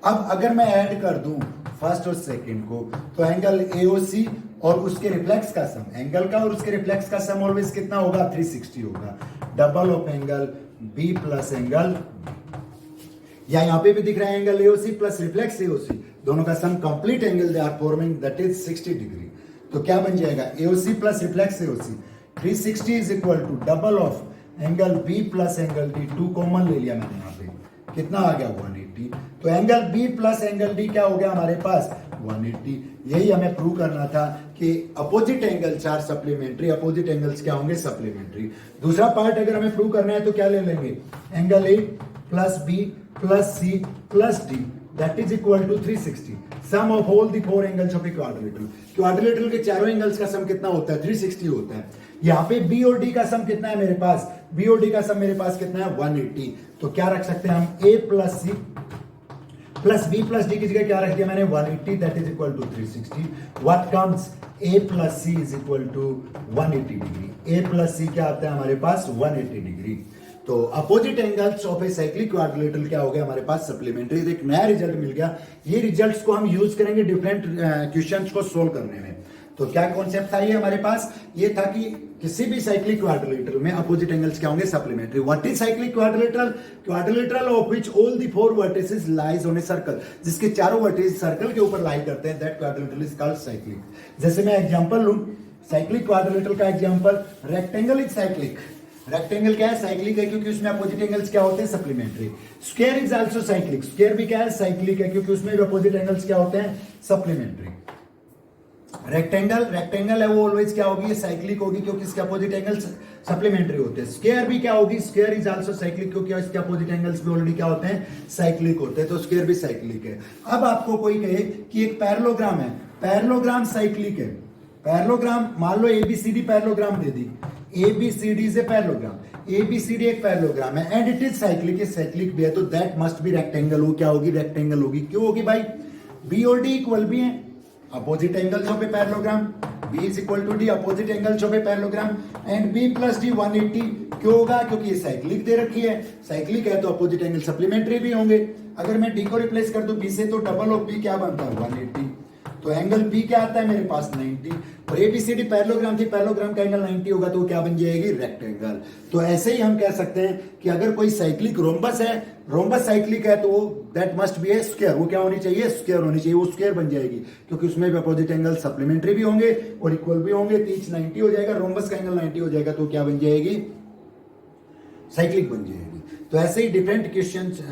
A: अब अगर मैं ऐड कर दूं फर्स्ट और सेकंड को, तो एंगल एओसी और उसके रिफ्लेक्स का सम, एंगल का और उसके रिफ्लेक्स का सम ऑलवेज कितना होगा, 360 होगा, double of angle B plus angle, या यहां पे भी दिख रहा है angle AOC plus reflex AOC, दोनों का sum complete angle they are forming that is 60 degree. तो क्या बन जाएगा, AOC plus reflex AOC 360 is equal to double of angle B plus angle D, 2 common ले लिया मैंने यहां पे, कितना आ गया 180। तो angle B plus angle D क्या हो गया हमारे पास, 180। यही हमें प्रूव करना था कि opposite angles are supplementary, opposite angles क्या होंगे, सप्लीमेंट्री। दूसरा पार्ट अगर हमें प्रूव करना है तो क्या ले लेंगे, angle A plus B plus C plus D that is equal to 360, sum of all the four angles of a quadrilateral. Quadrilateral के चारों एंगल्स का सम कितना होता है, 360 होता है। यहाँ पे बी और डी का सम कितना है मेरे पास, बी और डी का सम मेरे पास कितना है, 180। तो क्या रख सकते हैं हम, A plus C plus B plus D की जगह क्या रख दिया मैंने, 180 that is equal to 360। What comes, A plus C is equal to 180 degree. A plus C क्या आता है हमारे पास, 180 डिग्री। तो opposite angles of a cyclic quadrilateral क्या हो गया हमारे पास, सप्लीमेंट्री। एक नया रिजल्ट मिल गया, ये रिजल्ट्स को हम यूज करेंगे डिफरेंट क्वेश्चंस को सोल्व करने में। तो क्या कॉन्सेप्ट था ये हमारे पास, ये था कि किसी भी साइक्लिक क्वाड्रिलेटरल में अपोजिट एंगल्स क्या होंगे, supplementary. What is cyclic quadrilateral, quadrilateral of which all the four vertices lies on a circle, जिसके चारों वर्टिसेस सर्कल के ऊपर लाई करते हैं, that quadrilateral is called cyclic. जैसे मैं एग्जांपल लूं साइक्लिक क्वाड्रिलेटरल का example, rectangle is cyclic. Rectangle क्या है, साइक्लिक है क्योंकि उसमें अपोजिट एंगल्स क्या होते हैं, supplementary. Square is also cyclic, square भी क्या है, साइक्लिक है क्योंकि उसमें भी अपोजिट एंगल्स क्या होते हैं, सप्लीमेंट्री। रेक्टेंगल है वो ऑलवेज क्या होगी, साइक्लिक होगी क्योंकि इसके अपोजिट एंगल्स सप्लीमेंट्री होते हैं। स्क्वायर भी क्या होगी, स्क्वायर इज आल्सो साइक्लिक क्योंकि इसके अपोजिट एंगल्स भी ऑलरेडी क्या होते हैं, साइक्लिक होते हैं। तो स्क्वायर भी साइक्लिक है। अब आपको कोई कहे कि एक पैरेललोग्राम है, पैरेललोग्राम साइक्लिक है, पैरेललोग्राम मान लो एबीसीडी पैरेललोग्राम दे दी, ABCD is a parallelogram, ABCD एक पैरेललोग्राम है एंड इट इज साइक्लिक, ये साइक्लिक भी है, तो दैट मस्ट बी रेक्टेंगल। वो क्या होगी, रेक्टेंगल होगी। क्यों होगी भाई, बी और डी इक्वल भी है, opposite angles of a parallelogram, B is equal to D, opposite angles of a parallelogram, and B plus D 180। क्यों होगा, क्योंकि ये साइक्लिक दे रखी है, साइक्लिक है तो अपोजिट एंगल सप्लीमेंट्री भी होंगे। अगर मैं डी को रिप्लेस कर दूं बी से, तो डबल ऑफ बी क्या बनता है, 180। तो एंगल बी क्या आता है मेरे पास, 90। और एबीसीडी पैरेललोग्राम थी, पैरेललोग्राम का एंगल 90 होगा, तो क्या बन जाएगी, रेक्टेंगल। तो ऐसे ही हम कह सकते हैं कि अगर कोई साइक्लिक रोम्बस है, रोम्बस साइक्लिक है, तो that must be A square. वो क्या होनी चाहिए, स्क्वायर होनी चाहिए, वो स्क्वायर बन जाएगी क्योंकि उसमें भी अपोजिट एंगल सप्लीमेंट्री भी होंगे और इक्वल भी होंगे। 90 हो जाएगा, रोम्बस का एंगल 90 हो जाएगा, तो क्या बन जाएगी, साइक्लिक बन जाएगी। तो ऐसे ही डिफरेंट क्वेश्चंस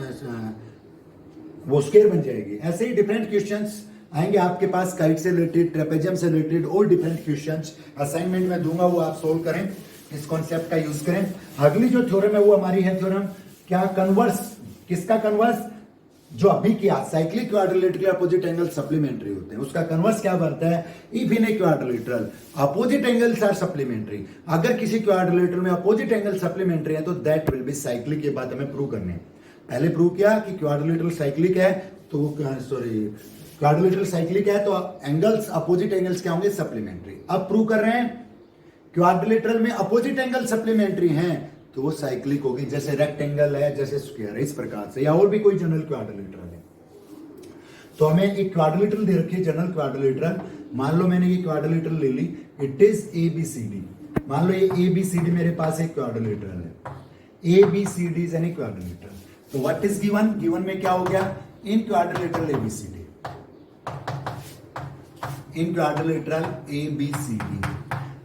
A: वो स्क्वायर बन जाएगी। ऐसे ही डिफरेंट क्वेश्चंस आएंगे आपके पास, काइट से रिलेटेड, ट्रेपेजियम से रिलेटेड और डिफरेंट क्वेश्चंस असाइनमेंट में दूंगा, वो आप सोल्व करें, इस कॉन्सेप्ट का यूज करें। अगली जो थ्योरम है वो हमारी है थ्योरम क्या, कन्वर्स। किसका कन्वर्स, जो अभी किया साइक्लिक क्वाड्रिलेटरल के अपोजिट एंगल सप्लीमेंट्री होते हैं, उसका कन्वर्स क्या बनता है, if in a quadrilateral opposite angles are supplementary, अगर किसी क्वाड्रिलेटरल में अपोजिट एंगल सप्लीमेंट्री है तो दैट विल बी साइक्लिक। ये बात हमें प्रूव करनी है। पहले प्रूव किया कि क्वाड्रिलेटरल साइक्लिक है तो क्वाड्रिलेटरल साइक्लिक है तो एंगल्स अपोजिट एंगल्स क्या होंगे, सप्लीमेंट्री। अब प्रूव कर रहे हैं क्वाड्रिलेटरल में अपोजिट एंगल सप्लीमेंट्री हैं तो वो साइक्लिक होगी, जैसे रेक्टेंगल है, जैसे स्क्वायर है, इस प्रकार से, या और भी कोई जनरल क्वाड्रिलेटरल है। तो हमें एक क्वाड्रिलेटरल दे रखी है, जनरल क्वाड्रिलेटरल। मान लो मैंने ये क्वाड्रिलेटरल ले ली, इट इज ABCD। मान लो ये ABCD मेरे पास एक क्वाड्रिलेटरल है, ABCD इज एनी क्वाड्रिलेटरल। तो व्हाट इज गिवन, गिवन में क्या हो गया, in quadrilateral ABCD, in quadrilateral ABCD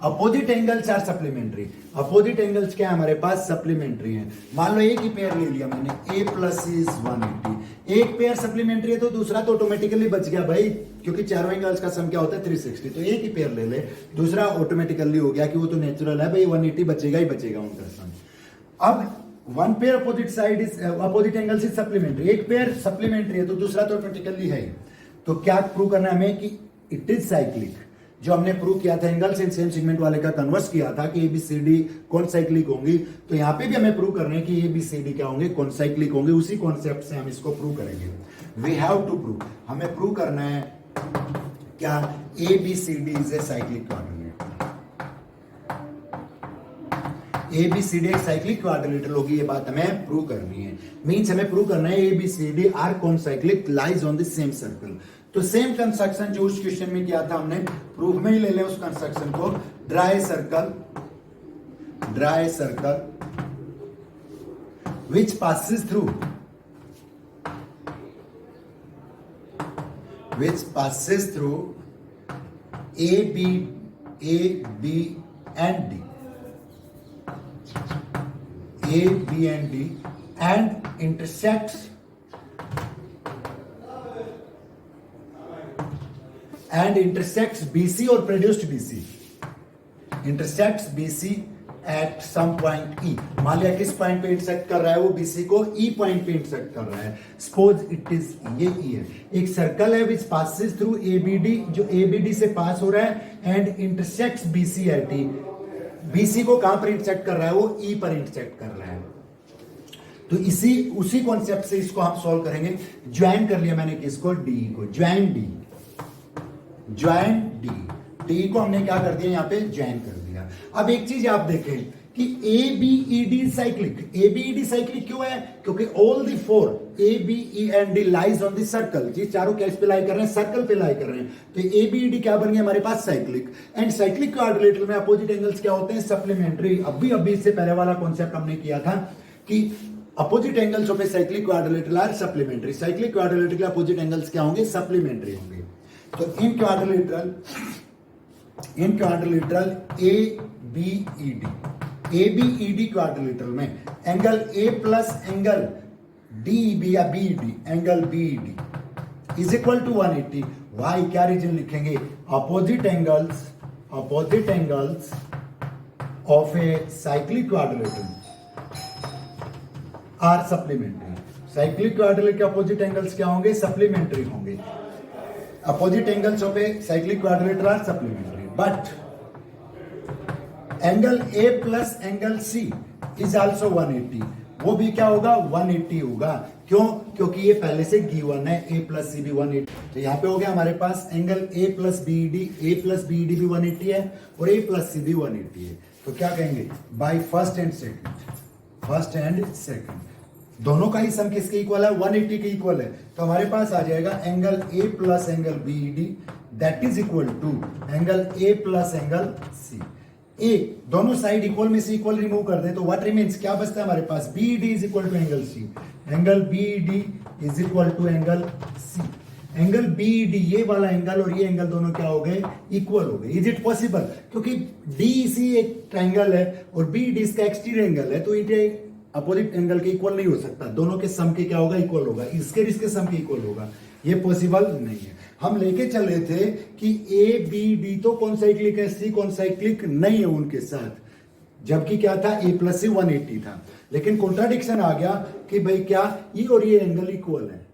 A: opposite angles are supplementary. Opposite angles क्या है हमारे पास, सप्लीमेंट्री है। मान लो एक ही पेयर ले लिया मैंने, A प्लस इज 180, एक पेयर सप्लीमेंट्री है तो दूसरा तो ऑटोमेटिकली बच गया भाई, क्योंकि चारों एंगल्स का सम क्या होता है 360, तो एक ही पेयर ले ले, दूसरा ऑटोमेटिकली हो गया कि वो तो नेचुरल है भाई, 180 बचेगा ही बचेगा उनका सम। अब one pair opposite side is opposite angles is supplementary, एक पेयर सप्लीमेंट्री है तो दूसरा तो ऑटोमेटिकली है ही। तो क्या प्रूव करना है हमें कि इट इज साइक्लिक। जो हमने प्रूव किया था एंगल्स इन सेम सेगमेंट वाले का कन्वर्स किया था कि ABCD कौन साइक्लिक होंगी, तो यहां पे भी हमें प्रूव करना है कि ABCD क्या होंगे, कौन साइक्लिक होंगे। उसी कॉन्सेप्ट से हम इसको प्रूव करेंगे। वी हैव टू प्रूव, हमें प्रूव करना है क्या, ABCD is a cyclic quadrilateral. ABCD एक साइक्लिक क्वाड्रिलेटरल होगी, ये बात हमें प्रूव करनी है। मींस हमें प्रूव करना है ABCD आर कौन cyclic lies on the same circle. तो सेम कंस्ट्रक्शन जो उस क्वेश्चन में किया था हमने, प्रूफ में ही ले लें उस कंस्ट्रक्शन को। Dry circle which passes through A, B and D and intersects BC or produced BC, intersects BC at some point E। मान लिया किस पॉइंट पे इंटरसेक्ट कर रहा है वो, BC को E पॉइंट पे इंटरसेक्ट कर रहा है। सपोज इट इज ये E है, एक सर्कल है विच पासेस थ्रू ABD, जो ABD से पास हो रहा है, and intersects BC at E। BC को कहां पर इंटरसेक्ट कर रहा है, वो E पर इंटरसेक्ट कर रहा है। तो उसी कॉन्सेप्ट से इसको हम सॉल्व करेंगे। ज्वाइन कर लिया मैंने किसको, D को, ज्वाइन डी को हमने क्या कर दिया, यहां पे ज्वाइन कर दिया। अब एक चीज आप देखें कि ABED साइक्लिक क्यों है, क्योंकि all the four ABE and D lies on the circle. जी चारों कैस पे लाई कर रहे हैं, सर्कल पे लाई कर रहे हैं, तो ABED क्या बन गया हमारे पास, साइक्लिक। एंड साइक्लिक क्वाड्रिलेटरल में अपोजिट एंगल्स क्या होते हैं, सप्लीमेंट्री। अभी इससे पहले वाला कॉन्सेप्ट हमने किया था कि opposite angles of a cyclic quadrilateral are supplementary. Cyclic quadrilateral के अपोजिट एंगल्स क्या होंगे, सप्लीमेंट्री होंगे। तो इन क्वाड्रिलेटरल ABED क्वाड्रिलेटरल में angle A plus angle DEB या BED, angle BED is equal to 180। Why क्या रीजन लिखेंगे, opposite angles of a cyclic quadrilateral are supplementary. Cyclic quadrilateral के अपोजिट एंगल्स क्या होंगे, सप्लीमेंट्री होंगे। Opposite angles of a cyclic quadrilateral are supplementary, but angle A plus angle C is also 180। वो भी क्या होगा, 180 होगा। क्यों, क्योंकि ये पहले से गिवन है, A प्लस सी भी 180। तो यहाँ पे हो गया हमारे पास एंगल A प्लस BED भी 180 है और A प्लस सी भी 180 है। तो क्या कहेंगे, बाई फर्स्ट एंड सेकंड दोनों का ही सम किसके इक्वल है, 180 के इक्वल है। तो हमारे पास आ जाएगा angle A plus angle BED that is equal to angle A plus angle C। A दोनों साइड इक्वल में से इक्वल रिमूव कर दें तो व्हाट रिमेंस, क्या बचता है हमारे पास, BED is equal to angle C। Angle BED is equal to angle C। Angle BED ये वाला एंगल और ये एंगल दोनों क्या हो गए, इक्वल हो गए। इज इट पॉसिबल, क्योंकि DEC एक ट्राइंगल है और BED इसका एक्सटीरियर एंगल है, तो ये अपोजिट एंगल के इक्वल नहीं हो सकता। दोनों के सम के क्या होगा, इक्वल होगा। इसके सम के इक्वल होगा, ये पॉसिबल नहीं है। हम लेके चल रहे थे कि ABD तो कौन साइक्लिक है, C कौन साइक्लिक नहीं है उनके साथ, जबकि क्या था, A प्लस से 180 था। लेकिन कॉन्ट्राडिक्शन आ गया कि भाई क्या ये और ये एंगल इक्वल है,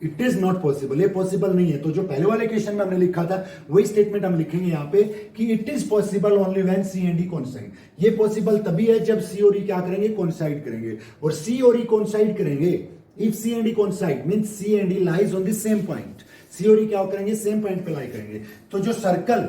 A: इट इज नॉट पॉसिबल, ये पॉसिबल नहीं है। तो जो पहले वाले क्वेश्चन में हमने लिखा था वही स्टेटमेंट हम लिखेंगे यहाँ पे कि it is possible only when C and D coincide. ये पॉसिबल तभी है जब सी और ई क्या करेंगे, कोइंसाइड करेंगे। और सी और ई कोइंसाइड करेंगे if C and E coincide means C and E lies on the same point. C और ई क्या करेंगे, सेम पॉइंट पे लाई करेंगे। तो जो सर्कल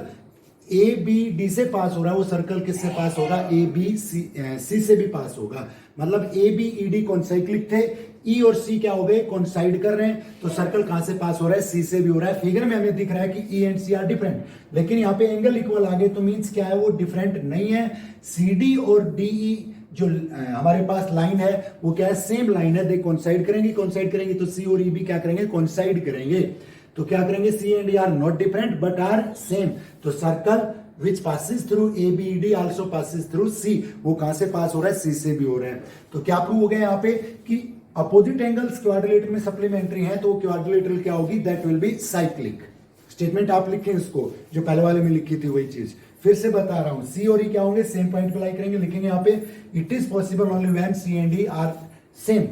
A: ए बी डी से पास हो रहा है वो सर्कल किससे पास होगा, ए बी सी से भी पास होगा। मतलब A B E D concyclic थे, ई और सी क्या हो गए, कॉन्साइड कर रहे हैं। तो सर्कल कहां से पास हो रहा है, सी से भी हो रहा है। फिगर में हमें दिख रहा है कि E and C are different, लेकिन यहाँ पे एंगल इक्वल आ गए तो मींस क्या है, वो डिफरेंट नहीं है। सी डी और डी ई जो हमारे पास लाइन है वो क्या है, सेम लाइन है। दे कॉन्साइड करेंगे तो सी और ई भी क्या करेंगे, कॉन्साइड करेंगे। तो क्या करेंगे, C and E are not different but are same. तो circle which passes through ABED also passes through C, वो कहां से पास हो रहा है, C से भी हो रहा है। तो क्या प्रूव हो गया यहाँ पे कि अपोजिट एंगल्स क्वाड्रिलेटरल में सप्लीमेंट्री है, तो क्वाड्रिलेटरल क्या होगी, that will B cyclic. Statement आप लिखें इसको, जो पहले वाले में लिखी थी वही चीज फिर से बता रहा हूं। सी और ई क्या होंगे, सेम पॉइंट पे लाई करेंगे, लिखेंगे यहाँ पे it is possible only when C and E are same.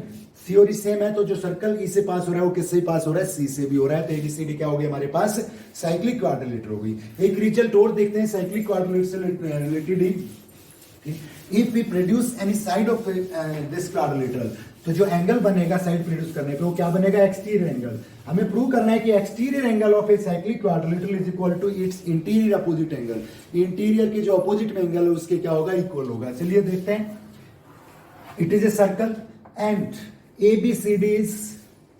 A: C और ई सेम है तो जो सर्कल ई से पास हो रहा है वो किससे पास हो रहा है, सी से भी हो रहा है। तो एबीसीडी क्या हो गया हमारे पास, साइक्लिक क्वाड्रिलेटर होगी। एक रिजल्ट और देखते हैं साइक्लिक क्वाड्रिलेटर से रिलेटेड ही। If we produce any side of this quadrilateral, तो जो एंगल बनेगा साइड प्रोड्यूस करने पे वो क्या बनेगा, एक्सटीरियर एंगल। हमें प्रूव करना है कि exterior angle of a cyclic quadrilateral is equal to its interior opposite angle. Interior के जो अपोजिट में एंगल है उसके क्या होगा, इक्वल होगा। चलिए देखते हैं। It is a circle and ABCD is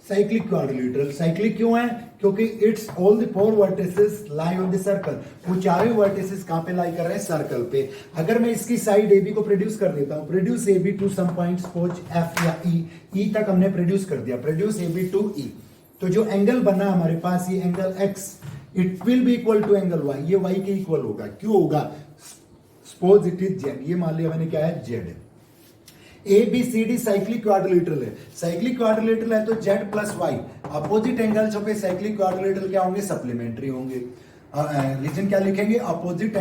A: cyclic quadrilateral। Cyclic क्यों है, क्योंकि it's all the four vertices lie on the circle. वो चारों वर्टिसेस कहां पे लाई कर रहे हैं, सर्कल पे। अगर मैं इसकी साइड AB को प्रोड्यूस कर देता हूं, produce AB to some points suppose F या E तक हमने प्रोड्यूस कर दिया, प्रोड्यूस AB टू E। तो जो एंगल बना हमारे पास ये angle X, it will be equal to angle Y। ये Y के इक्वल होगा। क्यों होगा, सपोज इट इज Z। ये मान लिया मैंने क्या है, Z। ABCD साइक्लिक क्वाड्रिलेटरल है। साइक्लिक क्वाड्रिलेटरल है तो Z plus Y opposite angles of a cyclic quadrilateral क्या होंगे, सप्लीमेंट्री होंगे। रीजन क्या लिखेंगे, opposite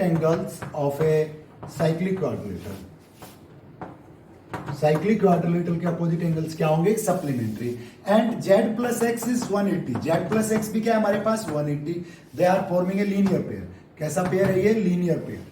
A: angles of a cyclic quadrilateral. Cyclic quadrilateral के अपोजिट एंगल्स क्या होंगे, supplementary. And Z plus X is 180। Z plus X भी क्या है हमारे पास, 180। They are forming a linear pair. कैसा पेयर है ये, linear pair.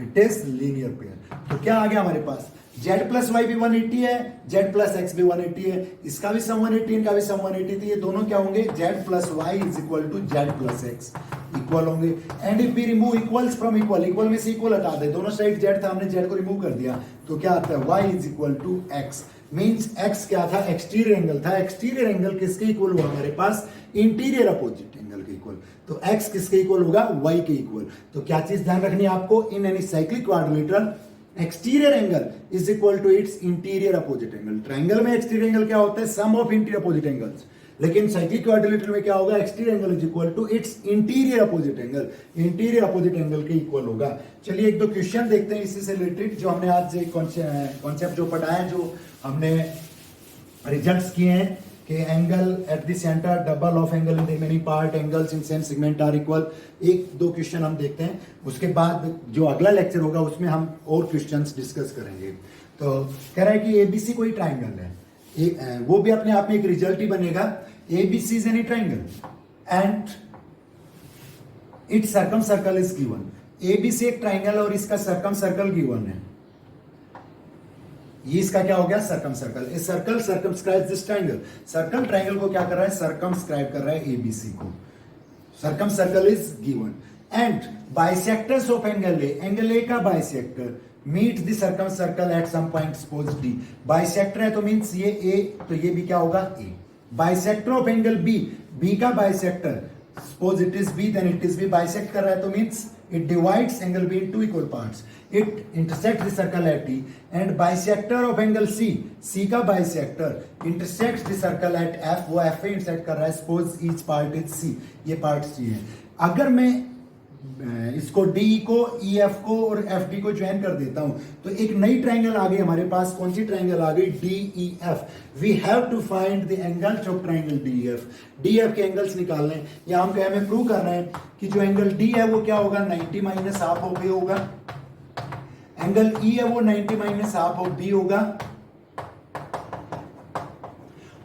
A: It is linear pair. तो क्या आ गया हमारे पास, Z प्लस वाई भी 180 है, Z प्लस एक्स भी 180 है। इसका भी सम 180, इनका भी सम 180 थी। ये दोनों क्या होंगे, Z plus Y is equal to Z plus X equal होंगे। And if we remove equals from equal, equal में से इक्वल हटा दे, दोनों साइड Z था, हमने Z को रिमूव कर दिया, तो क्या आता है, Y is equal to X. Means X क्या था, एक्सटीरियर एंगल था। एक्सटीरियर एंगल किसके इक्वल हुआ हमारे पास, इंटीरियर अपोजिट एंगल के इक्वल। तो एक्स किसके इक्वल होगा, वाई के इक्वल। तो क्या चीज ध्यान रखनी है आपको, in any cyclic quadrilateral exterior angle is equal to its interior opposite angle. Triangle में एक्सटीरियर एंगल क्या होता है, sum of interior opposite angles. लेकिन साइक्लिक क्वाड्रिलेटरल में क्या होगा, exterior angle is equal to its interior opposite angle. Interior opposite angle के इक्वल होगा। चलिए एक दो क्वेश्चन देखते हैं इसी से रिलेटेड, जो हमने आज कॉन्सेप्ट जो पढ़ा है, जो हमने रिजल्ट्स किए हैं कि angle at the centre, double of angle in remaining part, angles in same segment are equal. एक दो क्वेश्चन हम देखते हैं, उसके बाद जो अगला लेक्चर होगा उसमें हम और क्वेश्चंस डिस्कस करेंगे। तो कह रहा है कि एबीसी कोई ट्राइंगल है, वो भी अपने आप में एक रिजल्ट ही बनेगा। ABC is any triangle and it's circum circle is given. ABC एक ट्राइंगल और इसका सर्कम सर्कल गिवन है। ये इसका क्या हो गया, circum circle. A circle circumscribe this triangle. Circle triangle को क्या कर रहा है, सर्कमस्क्राइब कर रहा है एबीसी को। Circum circle is given and bisectors of angle A, angle A का bisector meet the circum circle at some point suppose D. Bisector है तो मींस ये ए, तो ये भी क्या होगा, A. Bisector of angle B, B का bisector suppose it is B, then it is B bisect कर रहा है तो means it divides angle B into equal parts. It intersects the circle at D and bisector of angle C, C का bisector intersects the circle at F, वो F पे intersect कर रहा है, suppose each part is C, ये part C है। अगर मैं इसको D को, EF को और FD को ज्वाइन कर देता हूं तो एक नई ट्राइंगल आ गई हमारे पास। कौन सी ट्राइंगल आ गई, DEF। We have to find the angles of triangle DEF। DEF के एंगल्स निकालने हैं, या हम हमें प्रूव कर रहे हैं कि जो एंगल D है वो क्या होगा, 90 माइनस हाफ ऑफ A होगा। एंगल E है वो 90 माइनस हाफ ऑफ B होगा।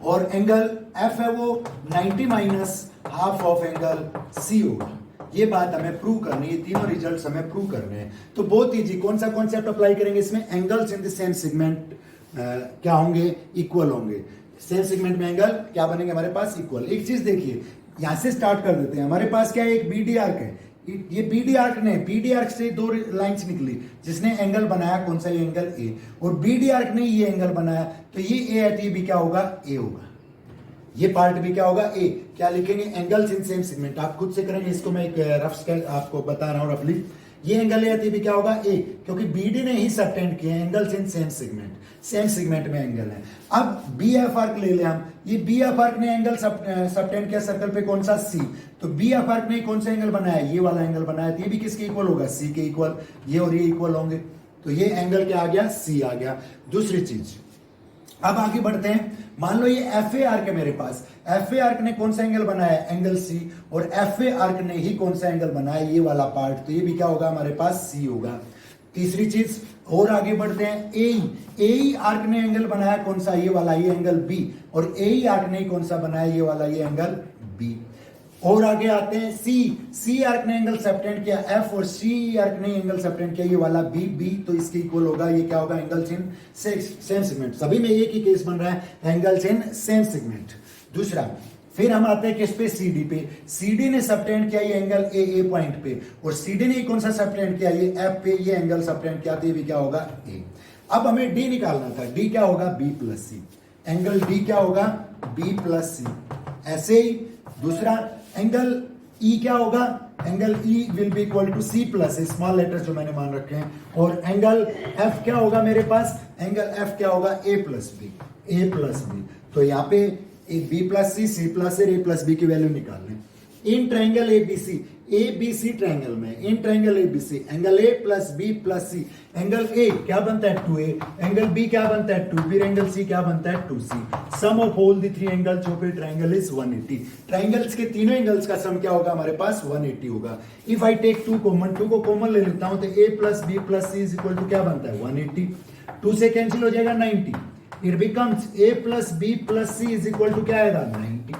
A: और एंगल एफ है वो 90 minus half of angle C होगा। ये बात हमें प्रूव करनी है, तीनों रिजल्ट्स हमें प्रूव करने हैं। तो बहुत इजी, कौन सा कॉन्सेप्ट अप्लाई करेंगे इसमें? Angles in the same segment क्या होंगे? इक्वल होंगे। सेम सेगमेंट में एंगल क्या बनेंगे हमारे पास? इक्वल। एक चीज देखिए, यहां से स्टार्ट कर देते हैं। हमारे पास क्या है? एक बीडी आर्क है। ये बीडी आर्क से दो लाइंस निकली जिसने एंगल बनाया, कौन सा? ये एंगल ए। और बीडी आर्क ने ये एंगल बनाया, तो ये ए है, तो ये भी क्या होगा? ए होगा। ये पार्ट भी क्या होगा? ए। क्या लिखेंगे? Angles in same segment. आप खुद से करेंगे, इसको मैं एक रफ स्केल आपको बता रहा हूं रफली। ये एंगल ए है, भी क्या होगा? ए, क्योंकि बीडी ने ही सबटेंड किए angles in same segment. Same segment में एंगल है। अब बी एफ आर्क ले ले हम। ये बी एफ आर्क ने एंगल सबटेंड किया सर्कल पे, कौन सा? सी। तो बी एफ आर्क ने कौन सा एंगल बनाया? ये वाला एंगल बनाया। तो ये भी किसके इक्वल होगा? सी के इक्वल। ये और ये इक्वल होंगे, तो ये एंगल क्या आ गया? सी आ गया। दूसरी चीज, अब आगे बढ़ते हैं। मान लो ये एफ ए आर्क है मेरे पास। एफ ए आर्क ने कौन सा एंगल बनाया? Angle C. और एफ ए आर्क ने ही कौन सा एंगल बनाया? ये वाला पार्ट। तो ये भी क्या होगा हमारे पास? सी होगा। तीसरी चीज, और आगे बढ़ते हैं। ए आर्क ने एंगल बनाया, कौन सा? ये वाला, ये एंगल बी। और ए आर्क ने कौन सा बनाया? ये वाला, ये एंगल बी। और आगे आते हैं सी आर्क ने एंगल सबटेंड किया एफ, और सी आर्क ने एंगल सबटेंड किया ये वाला बी। तो इसके इक्वल होगा। ये क्या होगा? Angles in same segment. सभी में एक ही केस बन रहा है, एंगल्स इन सेम सेगमेंट। दूसरा, फिर हम आते हैं किस पे? सीडी पे। सीडी ने सबटेंड किया ये एंगल ए पॉइंट पे, और सीडी ने कौन सा सबटेंड किया? ये एफ पे। ये एंगल सबटेंड किया, तो ये भी क्या होगा? ए। अब हमें डी निकालना था। डी क्या होगा? B plus C. Angle D क्या होगा? B plus C. ऐसे ही दूसरा एंगल ई क्या होगा? Angle E will be equal to C plus A, small letters जो मैंने मान रखे हैं। और एंगल एफ क्या होगा मेरे पास? एंगल एफ क्या होगा? A plus B. A plus B. तो यहाँ पे B plus C plus A plus B की वैल्यू निकाल लें। इन ट्राइंगल एबीसी ट्राइंगल में, in triangle ABC angle A plus B plus C. Angle A क्या बनता है? 2a। एंगल बी क्या बनता है? 2। फिर एंगल सी क्या बनता है? 2c। Sum of all the three angles of a triangle is 180। Triangles के तीनों एंगल्स का सम क्या होगा हमारे पास? 180 होगा। इफ आई टेक 2 कॉमन, 2 को कॉमन ले लेता हूं, तो a plus B plus C is equal to क्या बनता है? 180। 2 से कैंसिल हो जाएगा 90। It becomes a plus B plus C is equal to क्या आएगा? 90।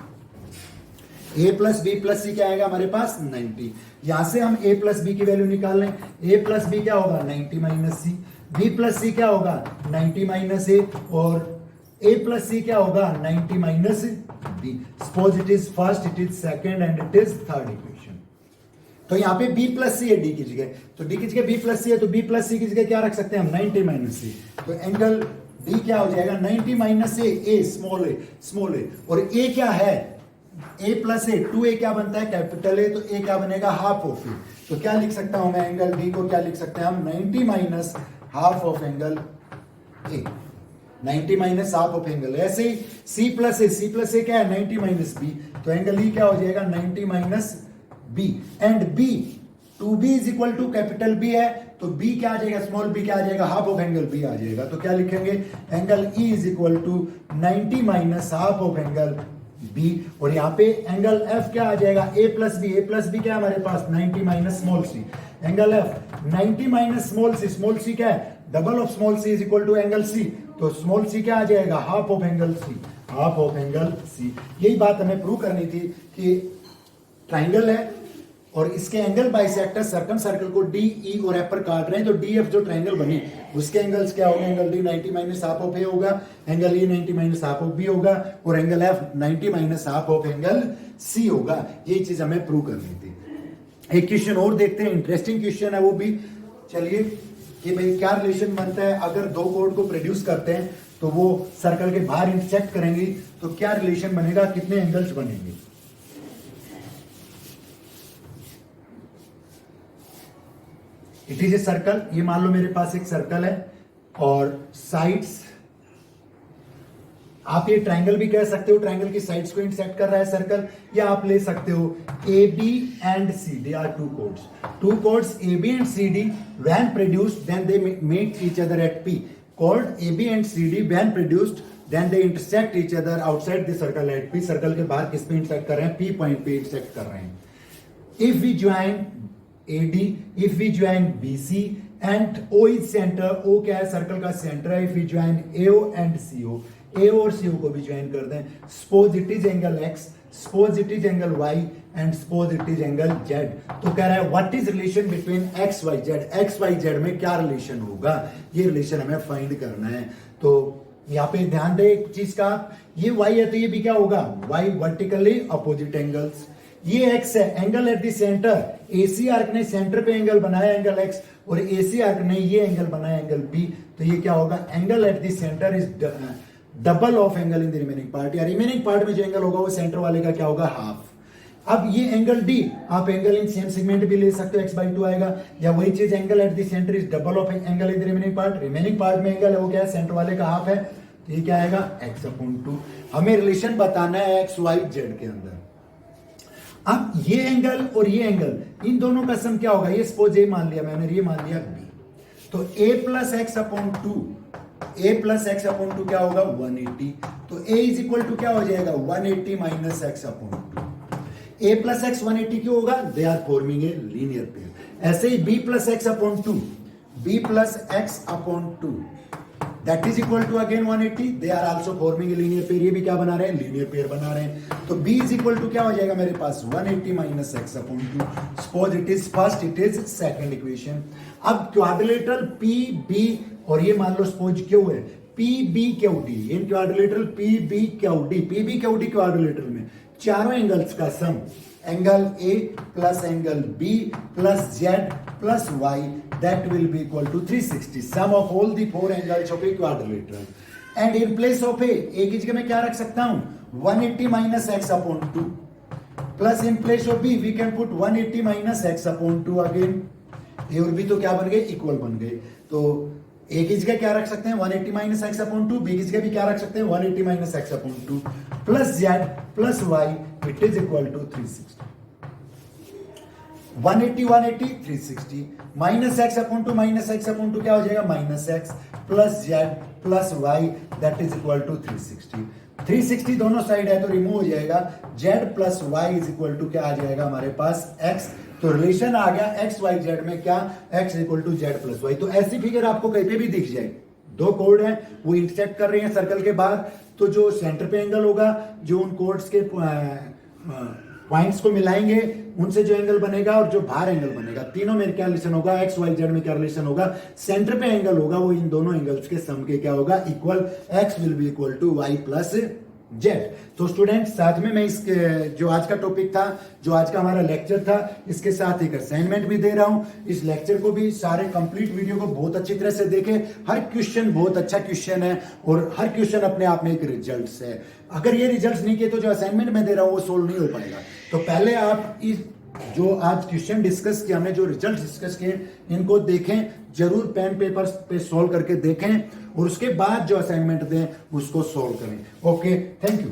A: a plus B plus C क्या आएगा हमारे पास? 90। यहां से हम a प्लस बी की वैल्यू निकाल लें। a प्लस बी क्या होगा? 90 minus C. b plus C क्या होगा? 90 माइनस ए। और a प्लस सी क्या होगा? 90 minus b। Suppose it is first, it is second and it is third equation. तो यहाँ पे b प्लस सी है d की जगह, तो d की जगह b प्लस सी है, तो b प्लस सी की जगह क्या रख सकते हैं हम? 90 माइनस सी। तो एंगल d क्या हो जाएगा? 90 माइनस ए स्मॉल ए। और a क्या है? a plus A. 2a क्या बनता है? Capital A. तो a क्या बनेगा? हाफ ऑफ ए। तो क्या लिख सकता हूं मैं? एंगल d को क्या लिख सकते हैं हम? 90 minus half of angle A. 90 minus half of angle. ऐसे ही c प्लस ए क्या है? 90 माइनस बी। तो एंगल ई क्या हो जाएगा? 90 minus B. And b 2b is equal to capital B है, तो b क्या आ जाएगा? स्मॉल b क्या आ जाएगा? हाफ ऑफ एंगल B आ जाएगा। तो क्या लिखेंगे? Angle E is equal to 90 minus half of angle B। और यहाँ पे एंगल F क्या आ जाएगा? A प्लस बी क्या है हमारे पास? 90 minus small c। Angle F 90 minus small c क्या है? Double of small c is equal to angle C। तो स्मॉल c क्या आ जाएगा? Half of angle C। यही बात हमें प्रूव करनी थी कि ट्राइंगल है और इसके एंगल बाइसेक्टर सर्कम सर्कल को डी, ई और एफ पर काट रहे हैं। तो डी एफ जो ट्राइंगल बनी उसके एंगल्स क्या होंगे? Angle D 90 minus half of A होगा, angle E 90 minus half of B होगा, और angle F 90 minus half of angle C होगा। ये चीज हमें प्रूव करनी थी। एक क्वेश्चन और देखते हैं, इंटरेस्टिंग क्वेश्चन है वो भी। चलिए, कि भाई क्या रिलेशन बनता है अगर दो कोड को प्रोड्यूस करते हैं तो वो सर्कल के बाहर इंटरसेक्ट करेंगे, तो क्या रिलेशन बनेगा, कितने एंगल्स बनेंगे। It is a circle. ये मान लो मेरे पास एक सर्कल है और साइड्स, आप ये ट्राइंगल भी कह सकते हो, ट्राइंगल की साइड्स को इंटरसेक्ट कर रहा है सर्कल, या आप ले सकते हो A B and C D are two chords A B and C D when produced then they meet each other at P. कोड A B and C D when produced then they intersect each other outside the circle at P. Circle के बाहर किस पे इंटरसेक्ट कर रहे हैं? पी पॉइंट पे इंटरसेक्ट कर रहे हैं। If we join AD, if we join BC and O is center, O क्या है? सर्कल का सेंटर है। If we join AO and CO, ए और सी को भी ज्वाइन कर दें। Suppose it is angle x, suppose it is angle y and suppose it is angle z. तो कह रहा है what is relation between x y z, x y z में क्या रिलेशन होगा, ये रिलेशन हमें फाइंड करना है। तो यहाँ पे ध्यान दे एक चीज का, ये वाई है तो ये भी क्या होगा, वाई वर्टिकली अपोजिट एंगल्स। ये एक्स है, angle at the centre, AC arc ने सेंटर पे एंगल बनाया एंगल एक्स, और एसी आर्क ने ये एंगल बनाया एंगल बी। तो ये क्या होगा, angle at the centre is double of angle in the remaining part, या रिमेनिंग पार्ट में जो एंगल होगा वो सेंटर वाले का क्या होगा, हाफ। अब ये एंगल डी, आप एंगल इन सेम सेगमेंट भी ले सकते हो, x/2 आएगा, या वही चीज angle at the centre is double of angle in the remaining part, remaining part में एंगल है वो क्या है, सेंटर वाले का हाफ है, तो ये क्या आएगा, x/2। हमें रिलेशन बताना है एक्स वाई जेड के अंदर। अब ये एंगल और ये एंगल, इन दोनों का सम क्या होगा, ये सपोज ए मान लिया मैंने, ये मान लिया बी, तो a plus x/2, a plus x/2 क्या होगा, 180। तो a इज इक्वल टू क्या हो जाएगा, 180 minus x/2। a plus x 180 क्यों होगा, they are forming a linear pair. ऐसे ही b plus x/2, b plus x/2 that is equal to again 180, they are also forming a linear pair. ये भी क्या बना रहे हैं, लीनियर पेयर बना रहे हैं। तो b इज इक्वल टू क्या हो जाएगा मेरे पास, 180 minus x/2। Suppose it is first, it is second equation. अब क्वाड्रिलेटरल पी बी, और ये मान लो सपोज क्यू है, P B Q D, in quadrilateral P B Q D, P B Q D quadrilateral में चारों एंगल्स का sum, angle A plus angle B plus Z plus Y, that will be equal to 360, sum of all the four angles of a quadrilateral. And in place of A की जगह मैं क्या रख सकता हूं, 180 minus x/2, plus in place of B we can put 180 minus x/2 again. A और बी तो क्या बन गए, इक्वल बन गए। तो ए की जगह क्या रख सकते हैं, 180 माइनस x/2, बी की जगह भी क्या रख सकते हैं, 180 minus x/2 plus Z plus y, it is equal to 360। 180 180 360 minus x/2 क्या हो जाएगा, minus x plus Z plus Y, that is equal to 360। 360 दोनों साइड है तो रिमूव हो जाएगा, z plus Y is equal to क्या आ जाएगा हमारे पास, x। तो रिलेशन आ गया एक्स वाई जेड में क्या, x equal to z plus y. तो ऐसी फिगर आपको कहीं पे भी दिख जाएगी, दो कोड हैं वो इंटरसेक्ट कर रहे हैं सर्कल के बाद, तो जो सेंटर पे एंगल होगा, जो उन कोड्स के पॉइंट्स को मिलाएंगे उनसे जो एंगल बनेगा, और जो बाहर एंगल बनेगा, तीनों में क्या रिलेशन होगा, एक्स वाई जेड में क्या रिलेशन होगा, सेंटर पे एंगल होगा वो इन दोनों एंगल्स के सम के क्या होगा, equal, x will be equal to y plus z. तो स्टूडेंट साथ में मैं इसके जो आज का टॉपिक था, जो आज का हमारा लेक्चर था, इसके साथ एक असाइनमेंट भी दे रहा हूं। इस लेक्चर को भी सारे कंप्लीट वीडियो को बहुत अच्छी तरह से देखें, हर क्वेश्चन बहुत अच्छा क्वेश्चन है और हर क्वेश्चन अपने आप में एक रिजल्ट है। अगर ये रिजल्ट नहीं किए तो जो असाइनमेंट मैं दे रहा हूं वो सोल्व नहीं हो पाएगा। तो पहले आप इस जो आज क्वेश्चन डिस्कस किया हमने, जो रिजल्ट डिस्कस किए, इनको देखें जरूर, पेन पेपर पे सोल्व करके देखें, और उसके बाद जो असाइनमेंट दें उसको सोल्व करें। Okay, thank you.